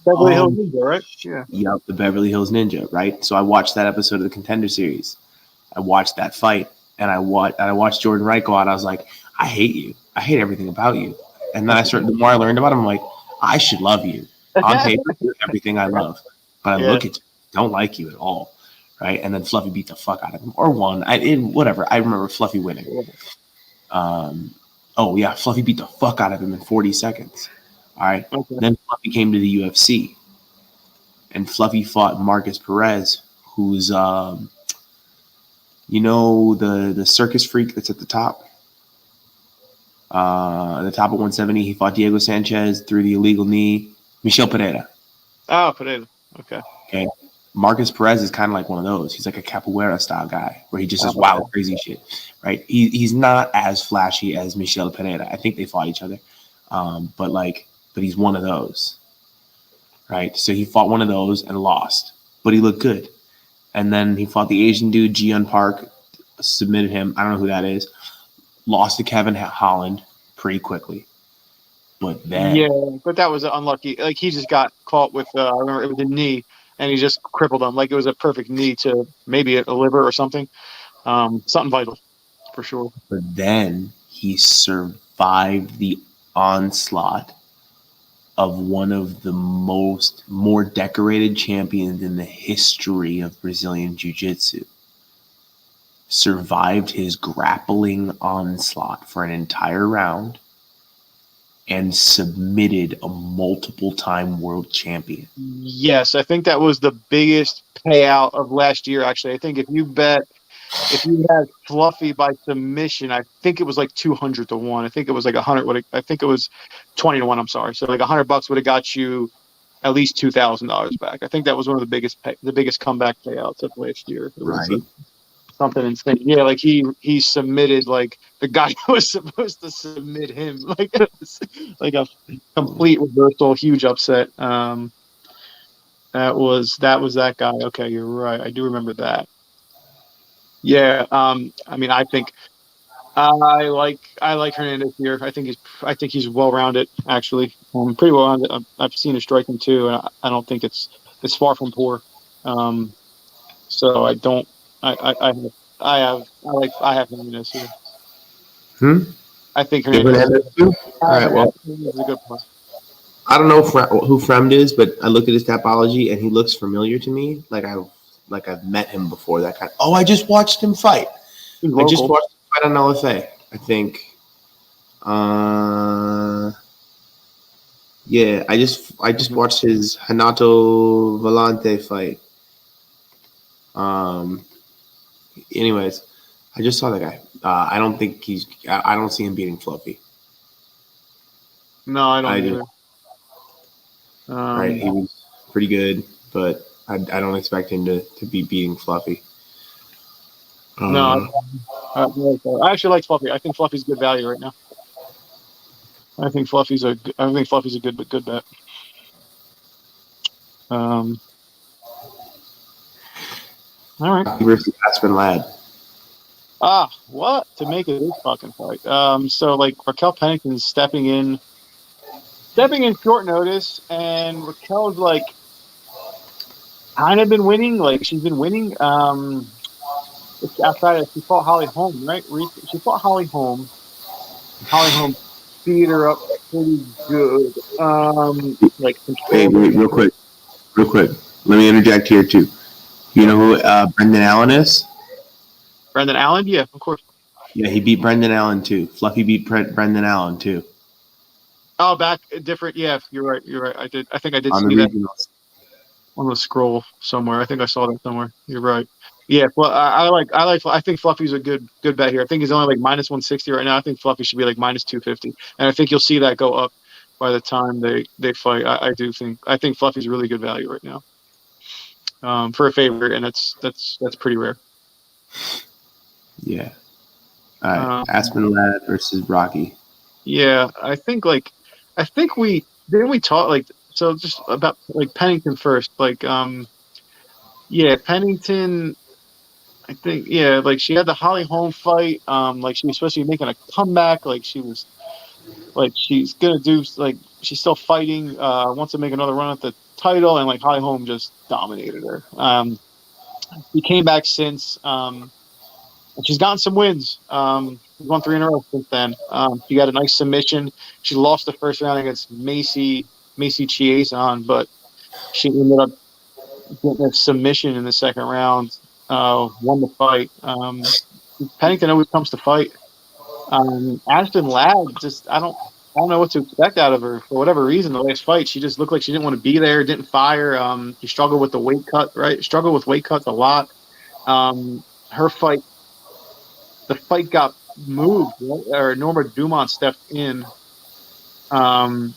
Beverly Hills Ninja, right? Yeah. Yep, the Beverly Hills Ninja, right? So I watched that episode of the Contender Series. I watched that fight, and I watched Jordan Wright go out. I was like, I hate you. I hate everything about you. And then the more I learned about him, I'm like, I should love you. On paper, everything I love. But I look at you, don't like you at all, right? And then Fluffy beat the fuck out of him, or won. Whatever. I remember Fluffy winning. Fluffy beat the fuck out of him in 40 seconds. All right. Okay. Then Fluffy came to the UFC, and Fluffy fought Marcus Perez, who's the circus freak that's at the top. The top of 170. He fought Diego Sanchez through the illegal knee. Michel Pereira. Oh, Pereira. Okay. Marcus Perez is kind of like one of those. He's like a capoeira style guy where he just does wild, crazy shit. Right. He's not as flashy as Michel Pereira. I think they fought each other. But he's one of those, right? So he fought one of those and lost, but he looked good. And then he fought the Asian dude, Jian Park, submitted him. I don't know who that is. Lost to Kevin Holland pretty quickly. But then... but that was unlucky. Like, he just got caught with, I remember it was a knee, and he just crippled him. Like, it was a perfect knee to maybe a liver or something. Something vital, for sure. But then he survived the onslaught of one of the more decorated champions in the history of Brazilian Jiu-Jitsu. Survived his grappling onslaught for an entire round and submitted a multiple-time world champion. Yes, I think that was the biggest payout of last year, actually. I think if you had Fluffy by submission, I think it was like 200 to 1. I think it was like 100. I think it was 20 to 1. I'm sorry. So like $100 would have got you at least $2,000 back. I think that was one of the biggest comeback payouts of last year. It was something insane. Yeah, like he submitted like the guy who was supposed to submit him, like a complete reversal, huge upset. That was that guy. Okay, you're right. I do remember that. Yeah, I mean, I think I like Hernandez here. I think he's well rounded. Actually, pretty well rounded. I've seen his striking too, and I don't think it's far from poor. So I don't. I have Hernandez here. I think Hernandez too. All right. Well, is a good point. I don't know who Fremd is, but I looked at his Tapology and he looks familiar to me. Like I've met him before. That kind. I just watched him fight. I just watched him fight on LFA. I think Yeah, I just watched his Hanato Volante fight. Anyways, I just saw that guy. I don't think I don't see him beating Fluffy. No, I don't I do. either. Right, he was pretty good, but I don't expect him to be beating Fluffy. No, I actually like Fluffy. I think Fluffy's good value right now. I think Fluffy's a good bet. All right. Versus Aspen Ladd. What to make of this fucking fight? So like Raquel Pennington's stepping in short notice, and Raquel's like kind of been winning. Like she's been winning. Outside of she fought Holly Holm, right? She fought Holly Holm. Holly Holm beat her up pretty good. Like Hey, wait, real quick. Let me interject here too. You know who Brendan Allen is? Brendan Allen, yeah, of course. Yeah, he beat Brendan Allen too. Fluffy beat Brendan Allen too. Oh, back different. Yeah, you're right. I think I did on see the that regionals. on the scroll somewhere. I think I saw that somewhere. You're right. Yeah, well, I think Fluffy's a good bet here. I think he's only like minus 160 right now. I think Fluffy should be like minus 250, and I think you'll see that go up by the time they fight. I think Fluffy's a really good value right now, for a favorite, and that's pretty rare. Yeah. All right. Aspen Ladd versus Rocky. Yeah, I think we talk like so just about like Pennington first. Like yeah, Pennington. I think like she had the Holly Holm fight. Like she was supposed to be making a comeback. Like she was like she's gonna do like she's still fighting. Wants to make another run at the title, and like Holly Holm just dominated her. She came back since. And she's gotten some wins. She's won 3 in a row since then. She got a nice submission. She lost the first round against Macy Chiasson, but she ended up getting a submission in the second round. Won the fight. Pennington always comes to fight. Aspen Ladd I don't know what to expect out of her for whatever reason. The last fight, she just looked like she didn't want to be there, didn't fire. She struggled with the weight cut, right? Struggled with weight cuts a lot. Her fight. The fight got moved, right? Or Norma Dumont stepped in because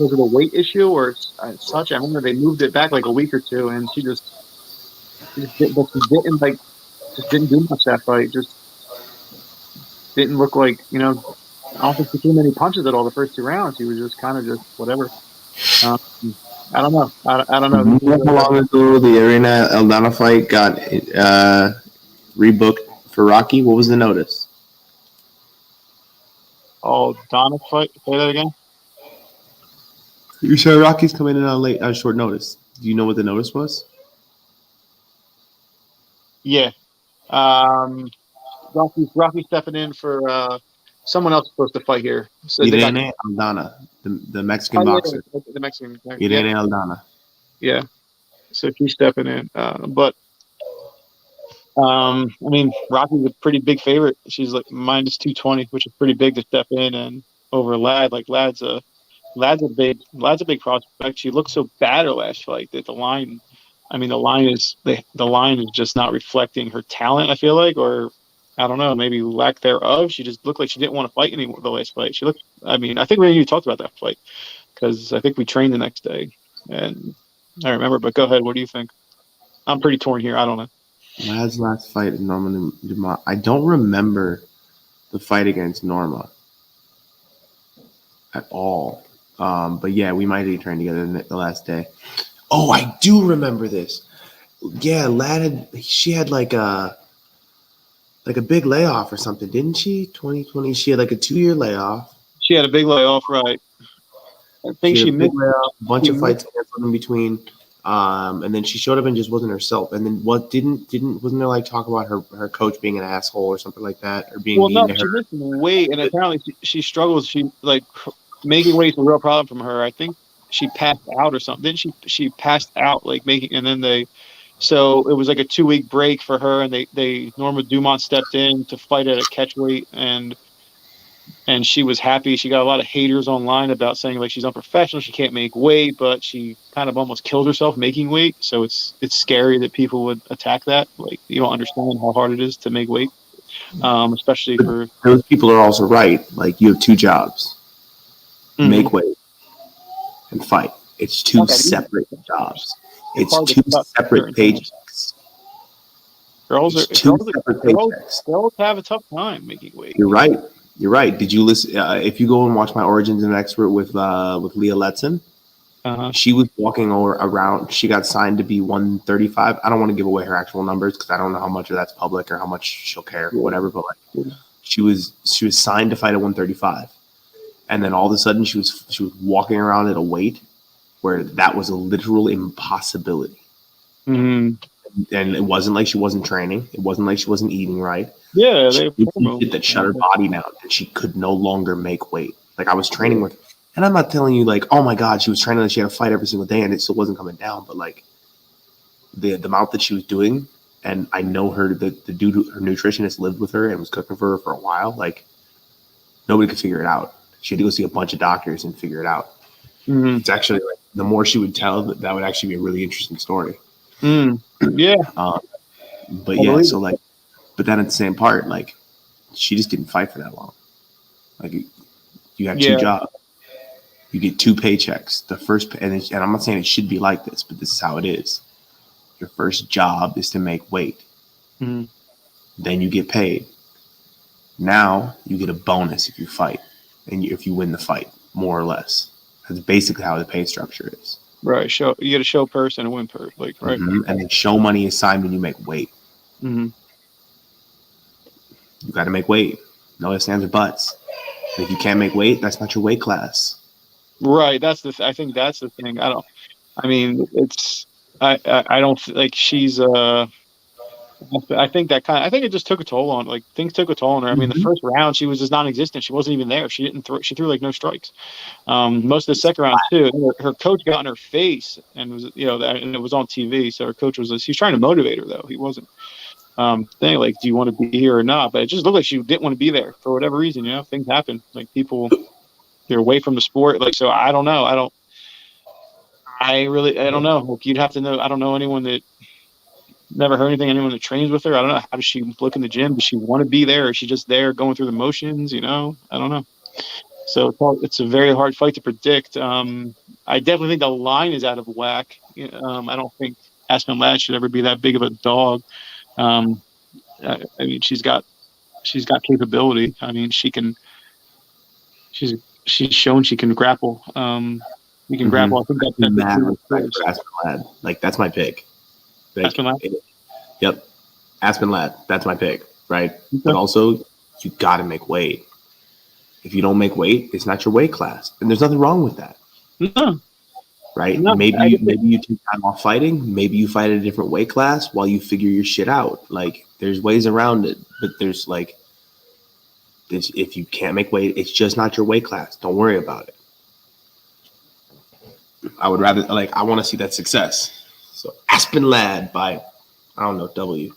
of the weight issue or such. I remember they moved it back like a week or two, and she just didn't do much that fight. Just didn't look like I don't think she threw many punches at all the first 2 rounds. She was just kind of just whatever. I don't know. I don't know. How long ago the Arena Aldana fight got rebooked for Rocky? What was the notice? Oh, Donna fight. Say that again. You said Rocky's coming in on short notice. Do you know what the notice was? Yeah. Rocky stepping in for someone else supposed to fight here. So Irene Aldana, the Mexican boxer. Yeah, the Mexican. Irene Aldana. Yeah. So she's stepping in. But I mean, Rocky's a pretty big favorite. She's like minus 220, which is pretty big to step in and over Ladd. Like Ladd's a big prospect. She looked so bad her last fight that the line is just not reflecting her talent, I feel like, or I don't know, maybe lack thereof. She just looked like she didn't want to fight anymore the last fight. I think we talked about that fight because I think we trained the next day and I remember, but go ahead. What do you think? I'm pretty torn here. I don't know. Ladd's last fight, Norma Dumont. I don't remember the fight against Norma at all. But yeah, we might be training together the last day. Oh, I do remember this. Yeah, Ladd she had like a big layoff or something, didn't she? 2020. She had like a 2-year layoff. She had a big layoff, right? I think she missed a bunch of fights in between. And then she showed up and just wasn't herself. And then wasn't there like talk about her coach being an asshole or something like that, or being mean to her? She missed weight, and apparently she struggles. She like making weight is a real problem from her. I think she passed out or something. Then she passed out like making, and then so it was like a 2-week break for her, and they Norma Dumont stepped in to fight at a catch weight, and and she was happy. She got a lot of haters online about saying like she's unprofessional, she can't make weight, but she kind of almost killed herself making weight. So it's scary that people would attack that. Like you don't understand how hard it is to make weight, especially But for those people are also right. Like, you have two jobs: make weight and fight. It's two separate jobs. It's two separate paychecks. Girls have a tough time making weight. You're right. You're right. Did you listen? If you go and watch my Origins and Expert with Leah Letson, she was walking around. She got signed to be 135. I don't want to give away her actual numbers because I don't know how much of that's public or how much she'll care or whatever. But like, she was signed to fight at 135, and then all of a sudden she was walking around at a weight where that was a literal impossibility. And it wasn't like she wasn't training. It wasn't like she wasn't eating right. Yeah, she did that shut her body down, and she could no longer make weight. Like, I was training with her, and I'm not telling you like, oh my god, she was training like she had to fight every single day, and it still wasn't coming down. But like the amount that she was doing, and I know her, the dude, her nutritionist lived with her and was cooking for her for a while. Like, nobody could figure it out. She had to go see a bunch of doctors and figure it out. It's actually like, the more she would tell, that would actually be a really interesting story. Yeah. But yeah, so like, but then at the same part, like, she just didn't fight for that long. Like, you have two jobs, you get two paychecks. The first, and I'm not saying it should be like this, but this is how it is. Your first job is to make weight. Then you get paid. Now you get a bonus if you fight, and if you win the fight, more or less. That's basically how the pay structure is. Right. You get a show purse and a win purse, like right. And then show money is signed when you make weight. You got to make weight. No ifs, ands, or buts. And if you can't make weight, that's not your weight class. Right. I think that's the thing. I don't like she's I think it just took a toll on, like, things took a toll on her. I mean, the first round she was just non-existent. She wasn't even there. She threw like no strikes. Most of the second round too. Her coach got in her face and was, and it was on TV. So her coach he was trying to motivate her though. He wasn't saying like, do you want to be here or not? But it just looked like she didn't want to be there for whatever reason. Things happen. Like, people, they're away from the sport. Like, so I don't know. I don't know. Like, you'd have to know. I don't know anyone that. Never heard anything. Anyone that trains with her, I don't know. How does she look in the gym? Does she want to be there? Or is she just there going through the motions? I don't know. So it's a very hard fight to predict. I definitely think the line is out of whack. I don't think Aspen Ladd should ever be that big of a dog. I mean, she's got capability. I mean, she's shown she can grapple. You can grapple. I think that's mad respect for Aspen Ladd. Like, that's my pick. Aspen Ladd? Yep. Aspen Ladd. That's my pick, right? But also, you got to make weight. If you don't make weight, it's not your weight class. And there's nothing wrong with that. No. Right? No, maybe you take time off fighting. Maybe you fight at a different weight class while you figure your shit out. Like, there's ways around it. But there's, like, if you can't make weight, it's just not your weight class. Don't worry about it. I would rather, like, I want to see that success. So Aspen Ladd by, I don't know, W.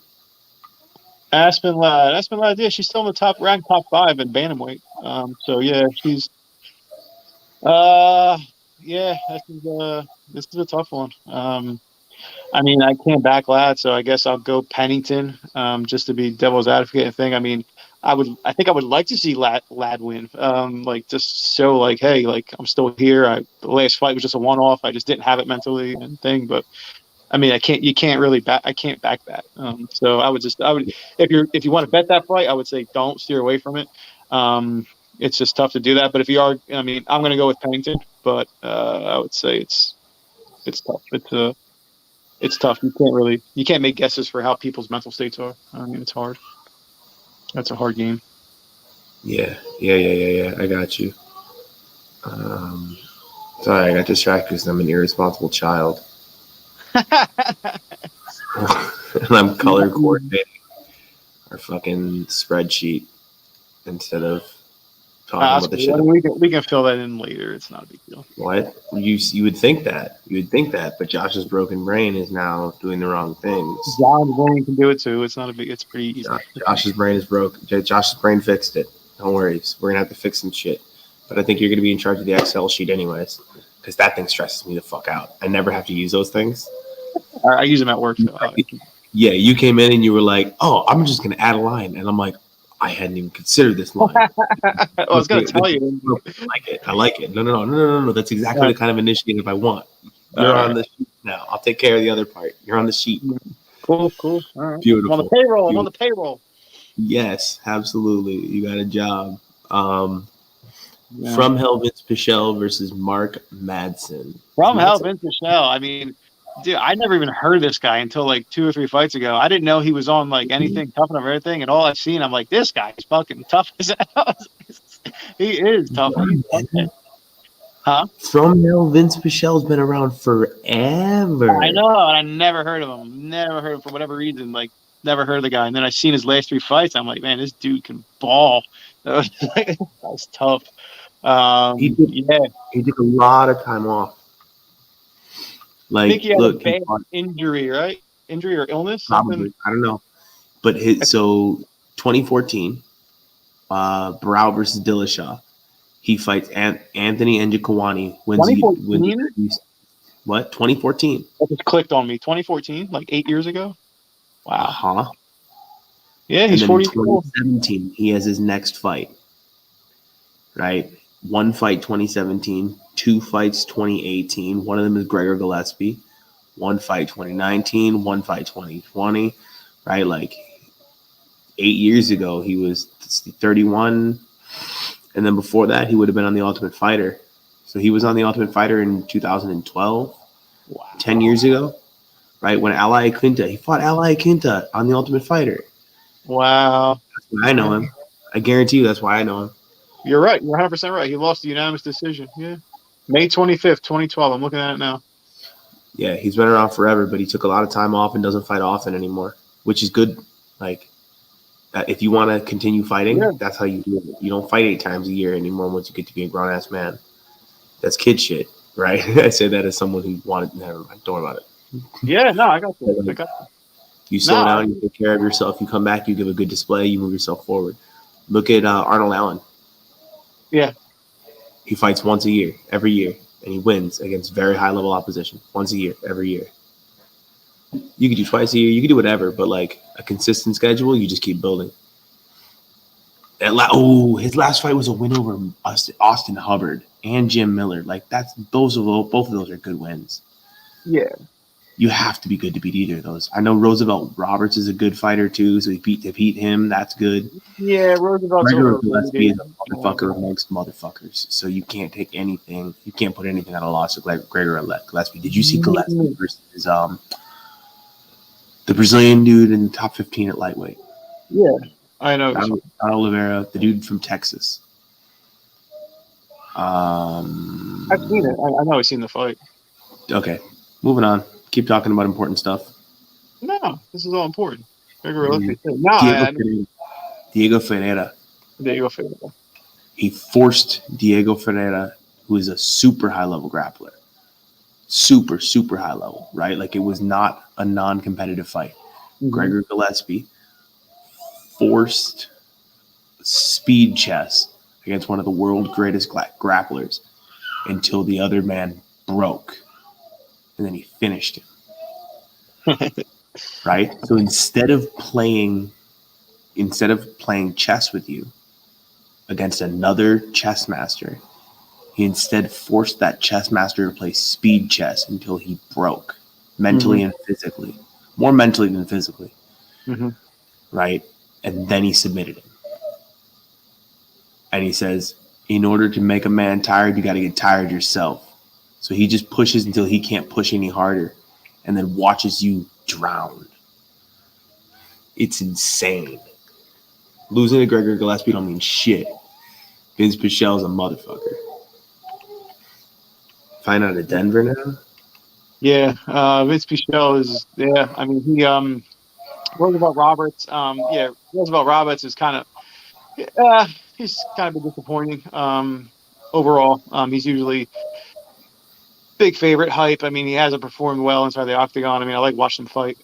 Aspen Ladd, yeah, she's still in the top 5 in bantamweight. So yeah, she's, this is a tough one. I mean, I can't back Ladd, so I guess I'll go Pennington, just to be devil's advocate thing. I mean, I think I would like to see Ladd win, like, just show like, hey, like, I'm still here. The last fight was just a one-off. I just didn't have it mentally and thing, but. I mean, I can't back that. So I would, if you want to bet that fight, I would say don't steer away from it. It's just tough to do that. But if you are, I mean, I'm going to go with Pennington, but I would say it's tough. It's tough. You can't make guesses for how people's mental states are. I mean, it's hard. That's a hard game. Yeah. I got you. Sorry, I got distracted because I'm an irresponsible child. And I'm color coordinating our fucking spreadsheet instead of talking about the shit. We can fill that in later. It's not a big deal. What? You would think that. But Josh's broken brain is now doing the wrong things. John's brain can do it too. It's pretty easy. Josh's brain is broke. Josh's brain fixed it. Don't worry. We're going to have to fix some shit. But I think you're going to be in charge of the Excel sheet anyways, because that thing stresses me the fuck out. I never have to use those things. I use them at work. So yeah, you came in and you were like, oh, I'm just going to add a line. And I'm like, I hadn't even considered this line. I was going to tell you. I like it. No. That's exactly the kind of initiative I want. You're on the sheet now. I'll take care of the other part. You're on the sheet. Cool. All right. Beautiful. I'm on the payroll. Yes, absolutely. You got a job. From Hell, Vince Pichel versus Mark Madsen. From Hell, Vince Pichel. I mean, dude, I never even heard of this guy until like 2 or 3 fights ago. I didn't know he was on like anything tough enough or anything. And all I've seen, I'm like, this guy's fucking tough as hell. He is tough. Huh? From Hell, Vince Pichel's been around forever. I know, and I never heard of him. Never heard of him for whatever reason. Like, never heard of the guy. And then I seen his last 3 fights. I'm like, man, this dude can ball. That's tough. He took a lot of time off. Like, I think he had a bad injury, right? Injury or illness? Probably. Something? I don't know. But 2014, Brow versus Dillashaw. He fights Anthony Njokuani. 2014? What? 2014. That just clicked on me. 2014? Like 8 years ago? Wow. Uh-huh. Yeah, he's 44. 2017, he has his next fight. Right? 1 fight 2017, 2 fights 2018. One of them is Gregor Gillespie. 1 fight 2019, 1 fight 2020. Right? Like 8 years ago, he was 31. And then before that, he would have been on The Ultimate Fighter. So he was on The Ultimate Fighter in 2012. Wow. 10 years ago. Right? When he fought Ally Quinta on The Ultimate Fighter. Wow. That's why I know him. I guarantee you that's why I know him. You're right. You're 100% right. He lost the unanimous decision. Yeah. May 25th, 2012. I'm looking at it now. Yeah, he's been around forever, but he took a lot of time off and doesn't fight often anymore, which is good. Like, if you want to continue fighting, that's how you do it. You don't fight 8 times a year anymore once you get to be a grown-ass man. That's kid shit, right? I say that as someone who wanted – never mind. Don't worry about it. Yeah, no, I got you. You slow down, you take care of yourself, you come back, you give a good display, you move yourself forward. Look at Arnold Allen. Yeah. He fights once a year, every year, and he wins against very high-level opposition once a year, every year. You could do twice a year, you could do whatever, but like a consistent schedule, you just keep building. His last fight was a win over Austin Hubbard and Jim Miller. Like both of those are good wins. Yeah. You have to be good to beat either of those. I know Roosevelt Roberts is a good fighter too, so to beat him, that's good. Yeah, Roosevelt's Gregor Gillespie is a motherfucker amongst motherfuckers, so you can't take anything. You can't put anything on a loss of Gregor Gillespie. Did you see Gillespie versus the Brazilian dude in the top 15 at lightweight? Yeah, I know. Don Oliveira, the dude from Texas. I've seen it. I know I've seen the fight. Okay, moving on. Keep talking about important stuff. No, this is all important. Diego Ferreira. He forced Diego Ferreira, who is a super high-level grappler. Super, super high level, right? Like, it was not a non-competitive fight. Mm-hmm. Gregor Gillespie forced speed chess against one of the world's greatest grapplers until the other man broke. And then he finished him. Right? So instead of playing chess with you against another chess master, he instead forced that chess master to play speed chess until he broke, mentally and physically. More mentally than physically. Mm-hmm. Right? And then he submitted him. And he says, in order to make a man tired, you got to get tired yourself. So he just pushes until he can't push any harder and then watches you drown. It's insane. Losing to Gregor Gillespie don't mean shit. Vince Pichel's a motherfucker. Find out of Denver now? Yeah, Vince Pichel is, I mean, he, Roosevelt Roberts, Roosevelt Roberts is kind of, he's kind of disappointing overall. He's usually big favorite hype. I mean, he hasn't performed well inside the octagon. I mean, I like watching him fight,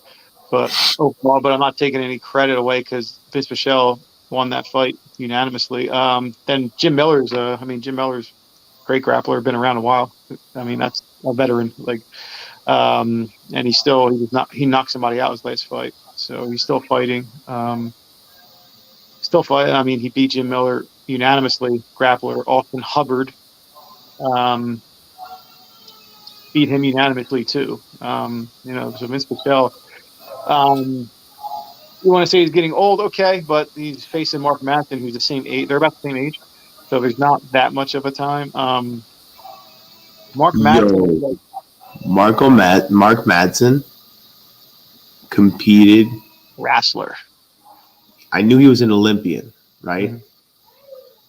but I'm not taking any credit away because Vince Pichel won that fight unanimously. Then Jim Miller's, Jim Miller's great grappler, been around a while. I mean, that's a veteran. Like, and he knocked somebody out his last fight, so he's still fighting. Still fighting. I mean, he beat Jim Miller unanimously. Grappler Austin Hubbard beat him unanimously too. So Vince Pichel. You want to say he's getting old, okay, but he's facing Mark Madsen, who's the same age. They're about the same age, so there's not that much of a time. Mark Madsen, Yo, Mark Madsen competed. wrestler. I knew he was an Olympian, right? Mhm.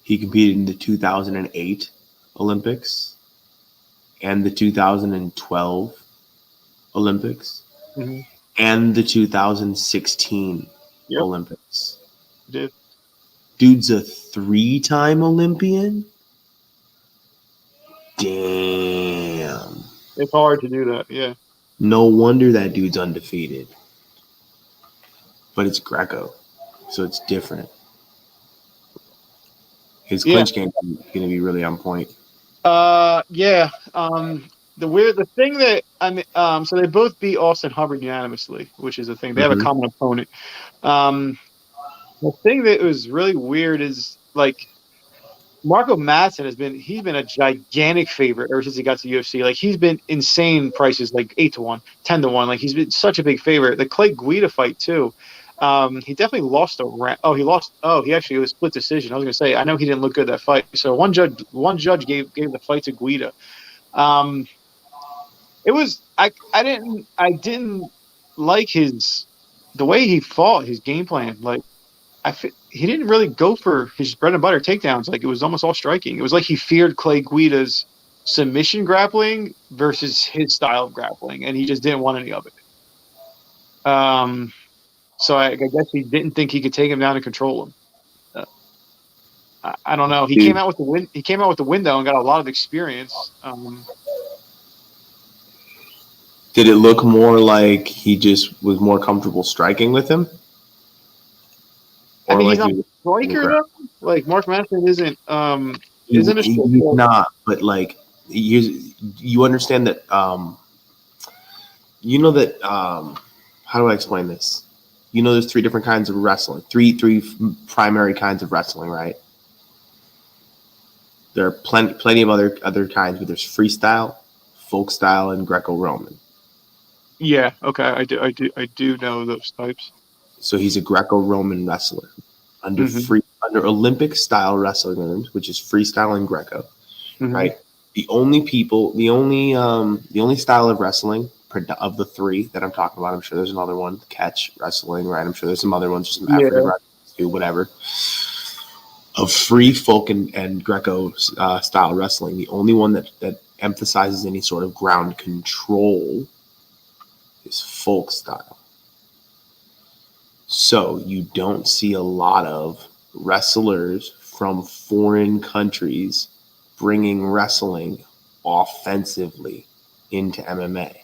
He competed in the 2008 Olympics and the 2012 Olympics Mhm. and the 2016 Yep. Olympics. Did. Dude's a 3-time Olympian? Damn. It's hard to do that, yeah. No wonder that dude's undefeated. But it's Greco, so it's different. His clinch game is going to be really on point. Yeah. The thing that so they both beat Austin Hubbard unanimously, which is the thing. They have a common opponent. The thing that was really weird is like Marco Madsen he's been a gigantic favorite ever since he got to UFC. Like he's been insane prices, like 8-1, 10-1. Like he's been such a big favorite. The Clay Guida fight too. He definitely lost a round. Oh, he lost. Oh, it was split decision. I was gonna say I know he didn't look good that fight. So one judge gave the fight to Guida. It was I didn't like the way he fought, his game plan. Like he didn't really go for his bread and butter takedowns. Like it was almost all striking. It was like he feared Clay Guida's submission grappling versus his style of grappling, and he just didn't want any of it. So I guess he didn't think he could take him down and control him. I don't know. He came out with the window and got a lot of experience. Did it look more like he just was more comfortable striking with him? I mean, he's not a striker though. Like Mark Madsen isn't He's not, but like you understand that how do I explain this? There's 3 different kinds of wrestling, three primary kinds of wrestling, right? There are plenty of other kinds, but there's freestyle, folk style, and Greco-Roman. Yeah, okay, I do know those types. So he's a Greco-Roman wrestler under Olympic style wrestling, which is freestyle and Greco, right? The only style of wrestling of the 3 that I'm talking about, I'm sure there's another one, catch wrestling, right? I'm sure there's some other ones, some African wrestling, whatever. Of free folk and Greco style wrestling, the only one that emphasizes any sort of ground control is folk style. So you don't see a lot of wrestlers from foreign countries bringing wrestling offensively into MMA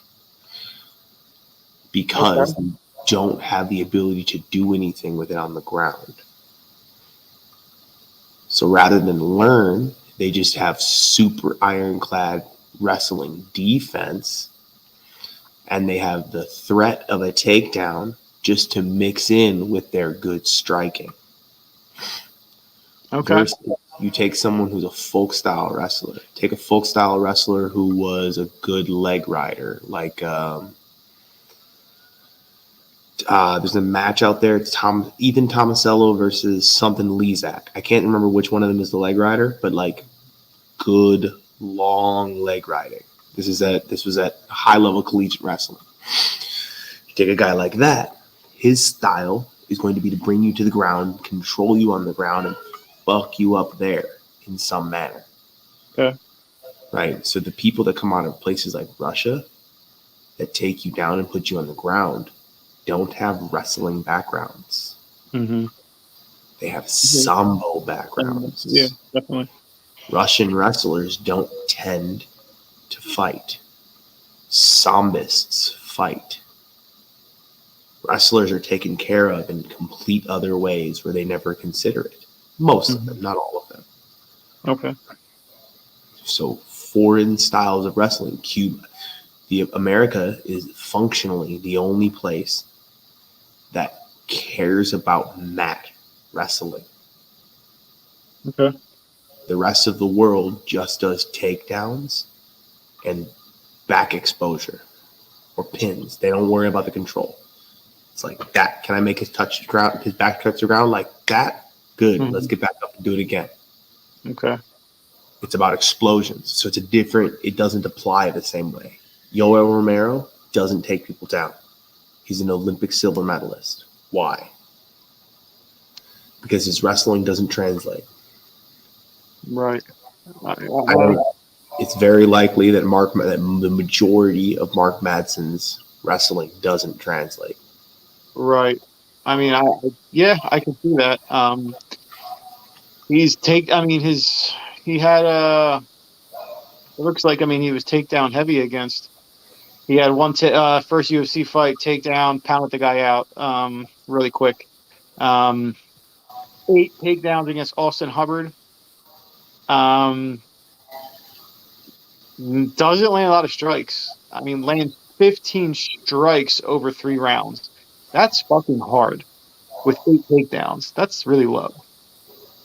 because they don't have the ability to do anything with it on the ground. So rather than learn, they just have super ironclad wrestling defense, and they have the threat of a takedown just to mix in with their good striking. Okay. Versus you take someone who's a folk style wrestler. Take a folk style wrestler who was a good leg rider, like there's a match out there. It's Ethan Tomasello versus something Lezak. I can't remember which one of them is the leg rider, but like good long leg riding. This was at high level collegiate wrestling. You take a guy like that, his style is going to be to bring you to the ground, control you on the ground, and fuck you up there in some manner. Okay. Right. So the people that come out of places like Russia that take you down and put you on the ground don't have wrestling backgrounds. They have sambo backgrounds. Yeah, definitely. Russian wrestlers don't tend to fight. Sambists fight. wrestlers are taken care of in complete other ways where they never consider it. Most of them, not all of them. Okay. So foreign styles of wrestling, America is functionally the only place that cares about mat wrestling. Okay. The rest of the world just does takedowns and back exposure or pins. They don't worry about the control. It's like that. Can I make his touch the ground? His back touch the ground like that? Good. Mm-hmm. Let's get back up and do it again. Okay. It's about explosions. So it's it doesn't apply the same way. Yoel Romero doesn't take people down. He's an Olympic silver medalist. Why? Because his wrestling doesn't translate. Right. It's very likely that the majority of Mark Madsen's wrestling doesn't translate. Right. I mean, I can see that. He had it looks like, he was takedown heavy against. He had one first UFC fight, takedown, pounded the guy out really quick. 8 takedowns against Austin Hubbard. Doesn't land a lot of strikes. Lands 15 strikes over 3 rounds. That's fucking hard with 8 takedowns. That's really low.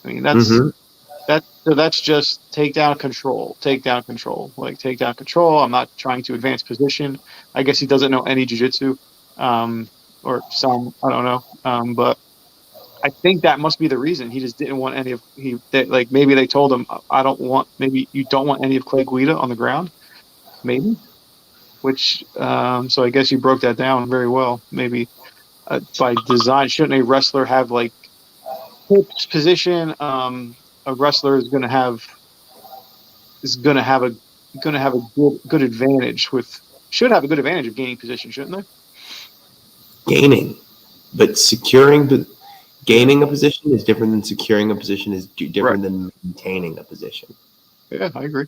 That's just takedown control. Like takedown control. I'm not trying to advance position. I guess he doesn't know any jiu-jitsu, or some, I don't know. But I think that must be the reason. He just didn't want any of maybe they told him, maybe you don't want any of Clay Guida on the ground. Maybe. Which so I guess you broke that down very well. Maybe by design, shouldn't a wrestler have hips position? A wrestler is going to have a good advantage should have a good advantage of gaining position, shouldn't they? Gaining, but gaining a position is different than securing a position is different than maintaining a position. Yeah, I agree.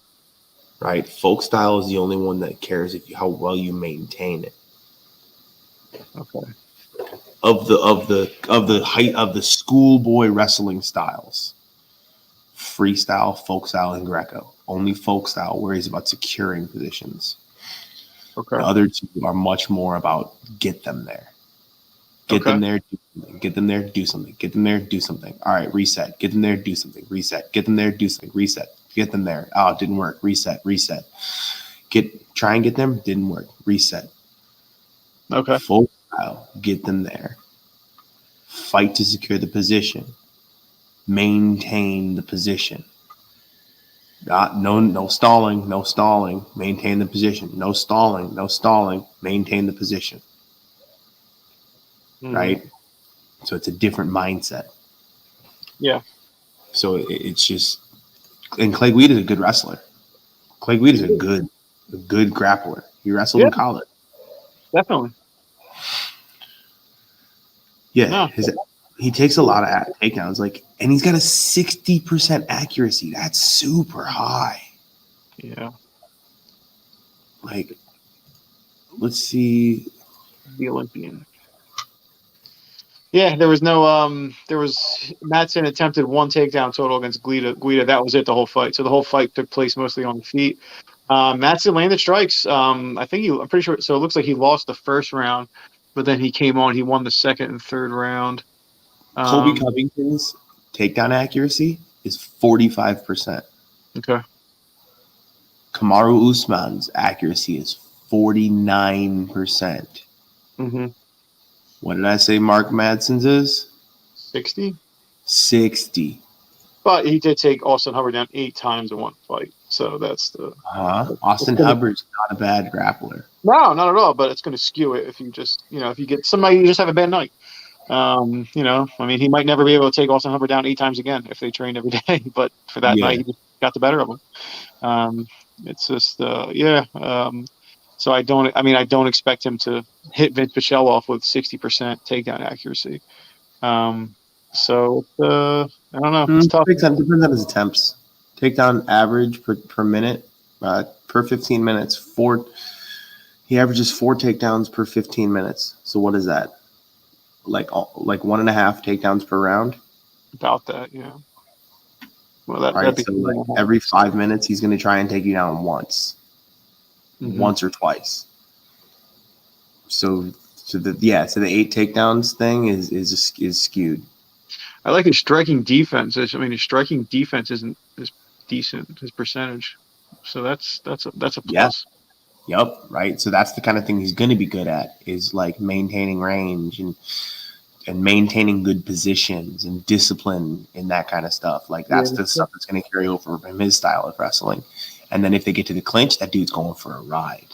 Right, folk style is the only one that cares how well you maintain it. Okay. Of the height of the schoolboy wrestling styles, freestyle, folk style, and Greco. Only folk style worries about securing positions. Okay. The other two are much more about get them there. Get them there, do something. Get them there, do something. Get them there, do something. All right, reset. Get them there, do something. Reset. Get them there, do something. Reset. Get them there. Oh, it didn't work. Reset. Try and get them. Didn't work. Reset. Okay. Full style. Get them there. Fight to secure the position. Maintain the position. No stalling. No stalling. Maintain the position. No stalling. No stalling. Maintain the position. Mm-hmm. Right? So it's a different mindset. Yeah. So it's just, and Clay Guida is a good wrestler. Clay Guida is a good grappler. He wrestled in college. Definitely. Yeah. He takes a lot of takedowns, and he's got a 60% accuracy. That's super high. Yeah. Let's see. The Olympian. Yeah, there was Madsen attempted 1 takedown total against Guida. That was it the whole fight. So the whole fight took place mostly on the feet. Madsen landed strikes. I'm pretty sure. So it looks like he lost the first round, but then he came on. He won the second and third round. Colby Covington's takedown accuracy is 45%. Okay. Kamaru Usman's accuracy is 49%. Mm-hmm. What did I say Mark Madsen's is? 60? 60. But he did take Austin Hubbard down 8 times in one fight. So that's the... Austin Hubbard's not a bad grappler. No, not at all. But it's going to skew it if you just, if you get somebody you just have a bad night. He might never be able to take Austin Hubbard down 8 times again if they trained every day. But for that night, he just got the better of him. It's just, so I don't expect him to hit Vince Pichel off with 60% takedown accuracy. So I don't know. It's tough. Depends on his attempts. Takedown average per minute, per 15 minutes. He averages 4 takedowns per 15 minutes. So what is that? like 1.5 takedowns per round. About that, yeah. Well, All right, so like every 5 minutes, he's going to try and take you down once or twice. So the 8 takedowns thing is skewed. I like his striking defense. I mean, his striking defense is decent. His percentage, so that's a plus. Yeah. Yep. Right. So that's the kind of thing he's going to be good at, is like maintaining range and maintaining good positions and discipline in that kind of stuff. Like that's the stuff that's going to carry over from his style of wrestling. And then if they get to the clinch, that dude's going for a ride.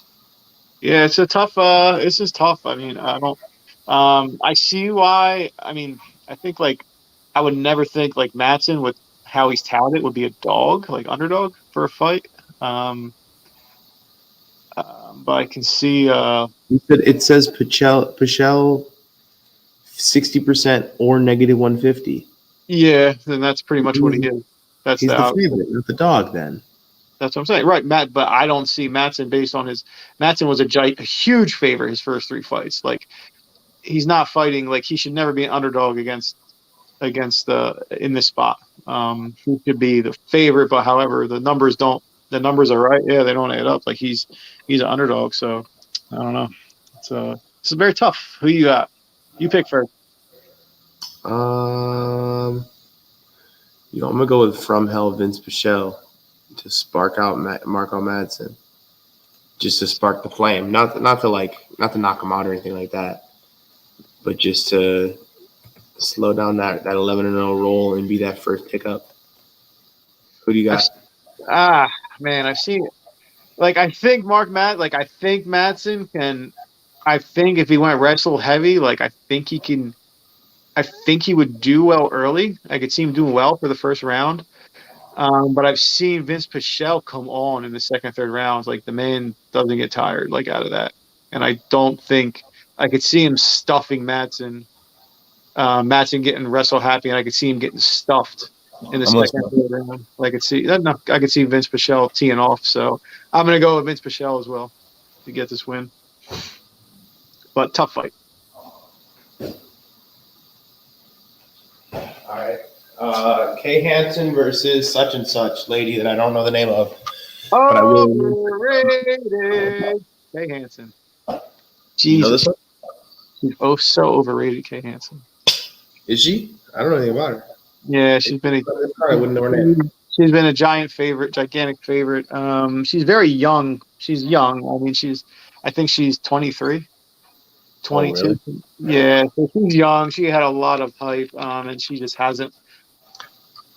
Yeah, it's a tough. It's just tough. I mean, I don't. I see why. I mean, I think like I would never think like Madsen with how he's touted would be a dog, like underdog for a fight. But I can see. It says Pichel 60% or -150. Yeah, then that's pretty much what he is. That's he's the favorite, not the dog. Then that's what I'm saying, right, Matt? But I don't see Madsen based on his. Madsen was a huge favorite his first 3 fights. Like he's not fighting. Like he should never be an underdog against in this spot. He could be the favorite, but however, the numbers are right. Yeah, they don't add up. Like he's an underdog. So I don't know. It's very tough. Who you got? You pick first. I'm gonna go with From Hell Vince Pichel to spark out Marco Madsen, just to spark the flame. Not to knock him out or anything like that, but just to slow down that 11-0 roll and be that first pickup. Who do you got? Man, I've seen it. Like I think Madsen can. I think if he went wrestle heavy, like I think he can. I think he would do well early. I could see him doing well for the first round. But I've seen Vince Pichel come on in the second, third rounds. Like the man doesn't get tired like out of that. And I don't think I could see him stuffing Madsen. Madsen getting wrestle happy, and I could see him getting stuffed in the second, third round. I could see Vince Pichel teeing off. So I'm going to go with Vince Pichel as well to get this win. But tough fight. All right. Kay Hansen versus such and such lady that I don't know the name of. But I will. Overrated. Kay Hansen. Jesus. She's so overrated, Kay Hansen. Is she? I don't know anything about her. Yeah, she's been I wouldn't know her name. She's been a gigantic favorite. She's very young. She's young. I mean, I think she's 23. 22. Oh, really? Yeah, so she's young. She had a lot of hype, and she just hasn't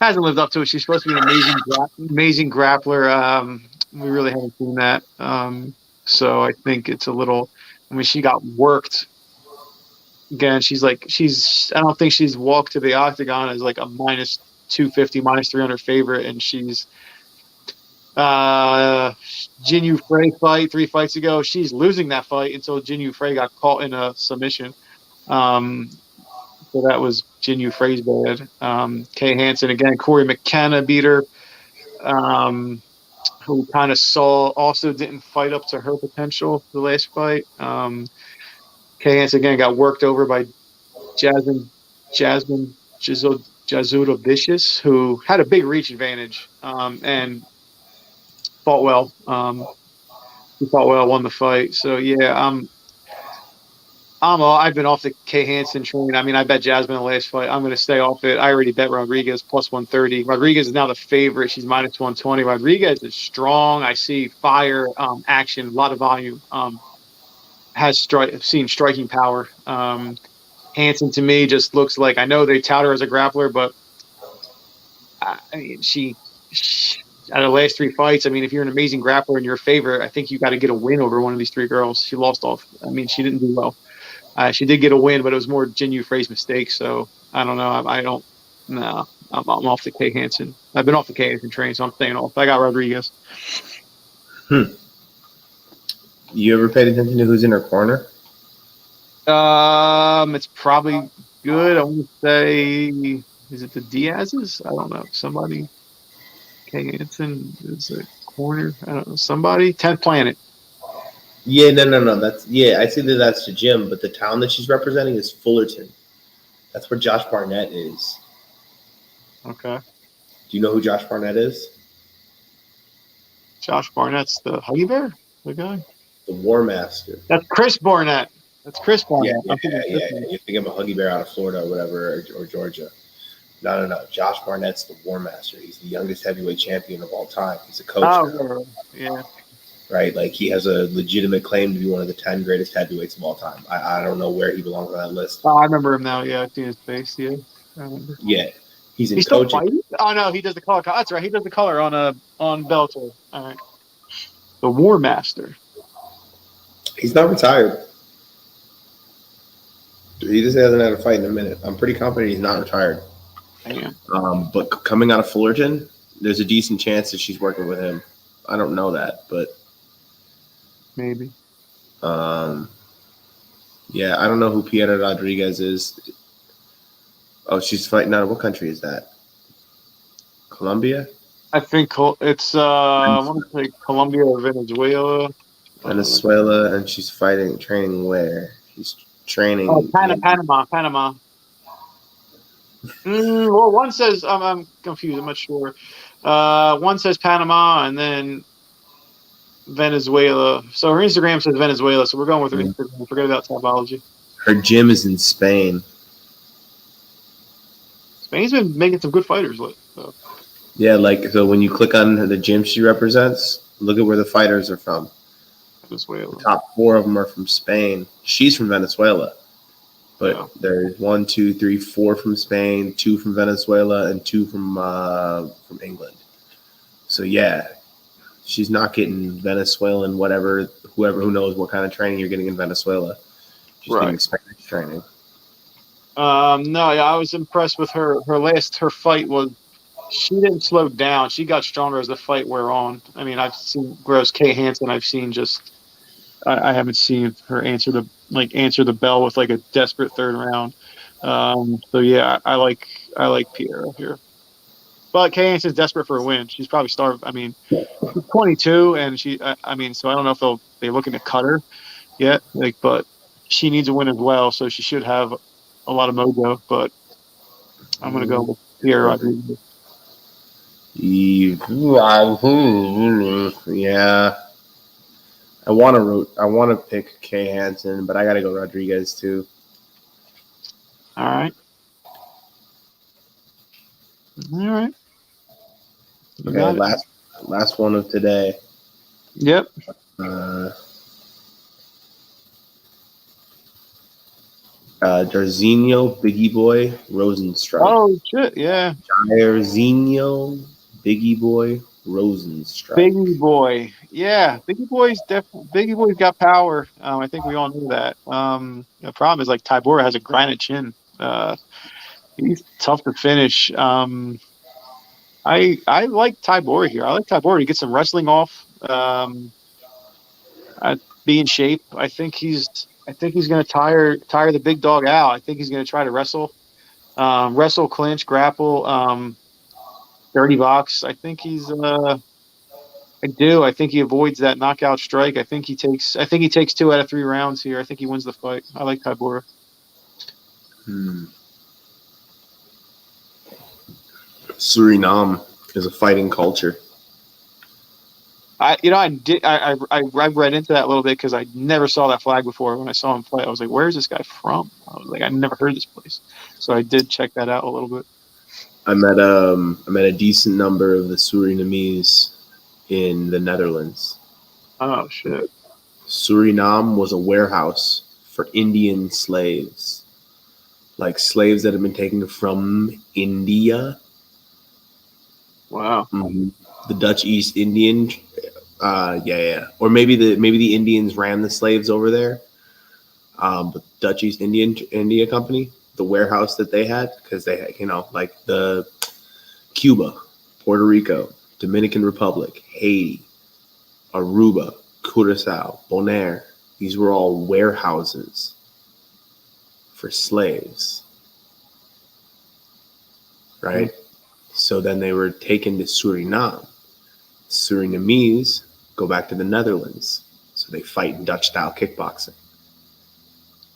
lived up to it. She's supposed to be an amazing grappler. We really haven't seen that. So I think it's a little. I mean, she got worked. Again, I don't think she's walked to the octagon as like a -250, -300 favorite, and she's. Jinyu Frey fight 3 fights ago. She's losing that fight until Jinyu Frey got caught in a submission. So that was Jinyu Frey's bad. Kay Hansen again. Corey McKenna beat her. Who kind of also didn't fight up to her potential the last fight. Kay Hansen again got worked over by Jasmine Jasudavicius, who had a big reach advantage and fought well. He fought well, won the fight. So yeah, I've been off the Kay Hansen train. I mean, I bet Jasmine the last fight. I'm going to stay off it. I already bet Rodriguez +130. Rodriguez is now the favorite. She's -120. Rodriguez is strong. I see fire, action, a lot of volume. Seen striking power. Hansen to me just looks like, I know they tout her as a grappler, but I mean, she out of the last 3 fights, I mean, if you're an amazing grappler and you're a favorite, I think you got to get a win over one of these 3 girls. She lost off. I mean, she didn't do well. She did get a win, but it was more Jinyu Frey's mistake. So I don't know. I'm off the Kay Hansen. I've been off the Kay Hansen train, so I'm staying off. I got Rodriguez. You ever paid attention to who's in her corner? It's probably good. I want to say, is it the Diaz's? I don't know. Somebody. Kay Hansen is a corner. I don't know. Somebody. 10th Planet. Yeah, no. I see that's the gym, but the town that she's representing is Fullerton. That's where Josh Barnett is. Okay. Do you know who Josh Barnett is? Josh Barnett's the Huggy Bear, the guy. The War Master. That's Chris Barnett. That's Chris Yeah, Barnett. yeah, yeah. You think I'm a Huggy Bear out of Florida or whatever, or Georgia. No. Josh Barnett's the War Master. He's the youngest heavyweight champion of all time. He's a coach now. Yeah. Right? Like, he has a legitimate claim to be one of the 10 greatest heavyweights of all time. I don't know where he belongs on that list. Oh, I remember him now. Yeah, I've seen his face. Yeah. I remember. Yeah. He's still coaching. fighting? Oh, no, he does the color. That's right. He does the color on Bellator. All right. The War Master. He's not retired. He just hasn't had a fight in a minute. I'm pretty confident he's not retired. Damn. But coming out of Fullerton, there's a decent chance that she's working with him. I don't know that, but maybe. Yeah, I don't know who Piera Rodriguez is. Oh, she's fighting out of what country is that? Colombia? I think it's I want to say Colombia or Venezuela. Venezuela, and she's training where? She's training. Oh, Panama. Well, one says I'm confused. I'm not sure. One says Panama, and then Venezuela. So her Instagram says Venezuela, so we're going with her Instagram. Forget about typology. Her gym is in Spain. Spain's been making some good fighters lately. So. Yeah, so when you click on the gym she represents, look at where the fighters are from. Venezuela. The top 4 of them are from Spain. She's from Venezuela. But there's 1, 2, 3, 4 from Spain, 2 from Venezuela, and 2 from England. So yeah, she's not getting Venezuelan who knows what kind of training you're getting in Venezuela. She's getting Spanish training. I was impressed with her. Her fight was, she didn't slow down. She got stronger as the fight wore on. I mean, I've seen gross Kay Hansen. I've seen I haven't seen her answer the bell with like a desperate third round. So yeah, I like Piera here. But Kay Hansen's desperate for a win. She's probably starved. I mean, she's 22, and so I don't know if they're looking to cut her yet. But she needs a win as well, so she should have a lot of mojo. But I'm gonna go with Piera Rodriguez. Yeah. I want to pick Kay Hansen, but I got to go Rodriguez too. All right. Okay, last one of today. Yep. Jairzinho, Biggie Boy, Rosenstruck. Oh shit! Yeah. Jairzinho, Biggie Boy, Rosenstruck. Biggie Boy, yeah, Biggie Boy's got power. I think we all knew that. The problem is Tybura has a granite chin. He's tough to finish. I like Tybura here. I like Tybura to get some wrestling off. Be in shape. I think he's going to tire the big dog out. I think he's going to try to wrestle, clinch, grapple, dirty box. I think he's. I think he avoids that knockout strike. I think he takes 2 out of 3 rounds here. I think he wins the fight. I like Tybura. Suriname is a fighting culture. I read into that a little bit because I never saw that flag before. When I saw him fight, I was like, "Where's this guy from?" I was like, "I never heard of this place." So I did check that out a little bit. I met a decent number of the Surinamese in the Netherlands. Oh shit! Suriname was a warehouse for Indian slaves, like slaves that had been taken from India. Wow. Mm-hmm. The Dutch East Indian, or maybe the Indians ran the slaves over there. But Dutch East India Company, the warehouse that they had, because they had, the Cuba, Puerto Rico, Dominican Republic, Haiti, Aruba, Curacao, Bonaire. These were all warehouses for slaves, right? Mm-hmm. So then they were taken to Suriname. Surinamese go back to the Netherlands. So they fight in Dutch-style kickboxing.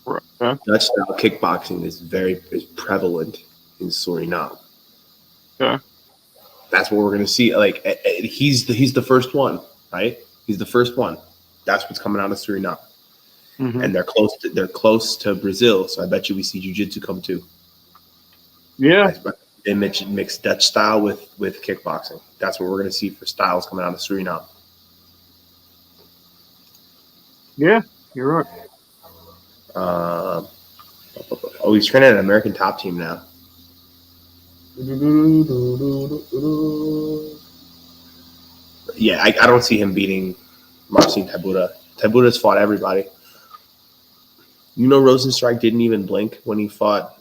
Right. Huh? Dutch style kickboxing is prevalent in Suriname. Okay. That's what we're gonna see. Like he's the first one, right? He's the first one. That's what's coming out of Suriname, and they're close to Brazil. So I bet you we see jiu-jitsu come too. Yeah. They mix Dutch style with kickboxing. That's what we're gonna see for styles coming out of Suriname. Yeah, you're right. He's training at an American Top Team now. Yeah, I don't see him beating Marcin Tybura. Tybura's fought everybody. You know, Rosenstrike didn't even blink when he fought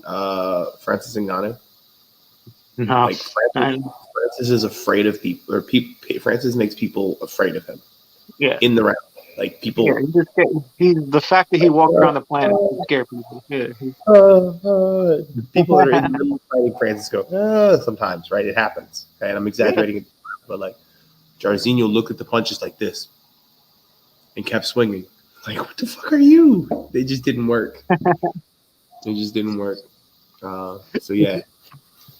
Francis Ngannou. No, like Francis is afraid of people, or Francis makes people afraid of him. Yeah, in the round, like people. Yeah, he's the fact that he walked around the planet to scare people. Yeah, People that are in the middle of fighting Francis go sometimes, right? It happens, okay? And I'm exaggerating it, but like Jairzinho looked at the punches like this and kept swinging. Like, what the fuck are you? They just didn't work. They just didn't work. So yeah,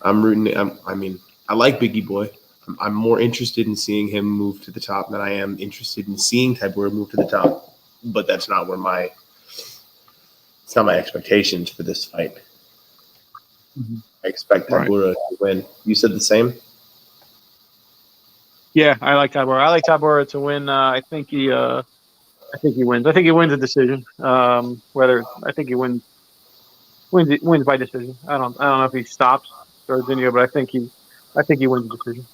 I'm rooting. I like Biggie Boy. I'm more interested in seeing him move to the top than I am interested in seeing Tybura move to the top. But that's not where it's not my expectations for this fight. Mm-hmm. I expect Tybura to win. You said the same? Yeah, I like Tybura. I like Tybura to win. I think he wins. I think he wins a decision. I think he wins by decision. I don't know if he stops Jorginho, but I think he wins the decision.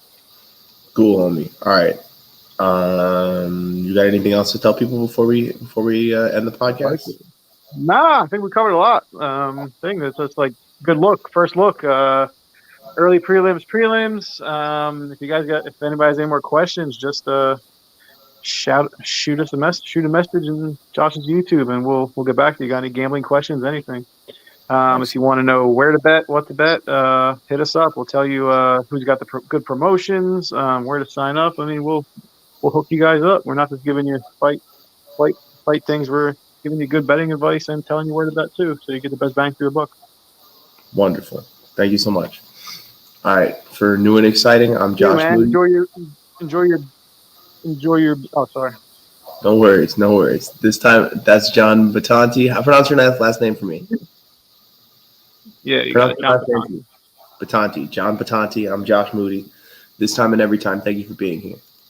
Cool, homie. All right. You got anything else to tell people before we end the podcast? Nah, I think we covered a lot. Thing that's just like good look, first look, early prelims. If anybody has any more questions, just shoot us a message in Josh's YouTube, and we'll get back to you. Got any gambling questions, anything? If you want to know where to bet, what to bet, hit us up. We'll tell you who's got the good promotions, where to sign up. I mean, we'll hook you guys up. We're not just giving you fight things. We're giving you good betting advice and telling you where to bet too, so you get the best bang for your buck. Wonderful. Thank you so much. All right, for new and exciting, I'm Josh. Yeah, man, enjoy your. Oh, sorry. No worries. This time, that's John Batanti. How pronounce your last name for me? Yeah, you got it. Batanti. John Batanti. I'm Josh Moody. This time and every time, thank you for being here.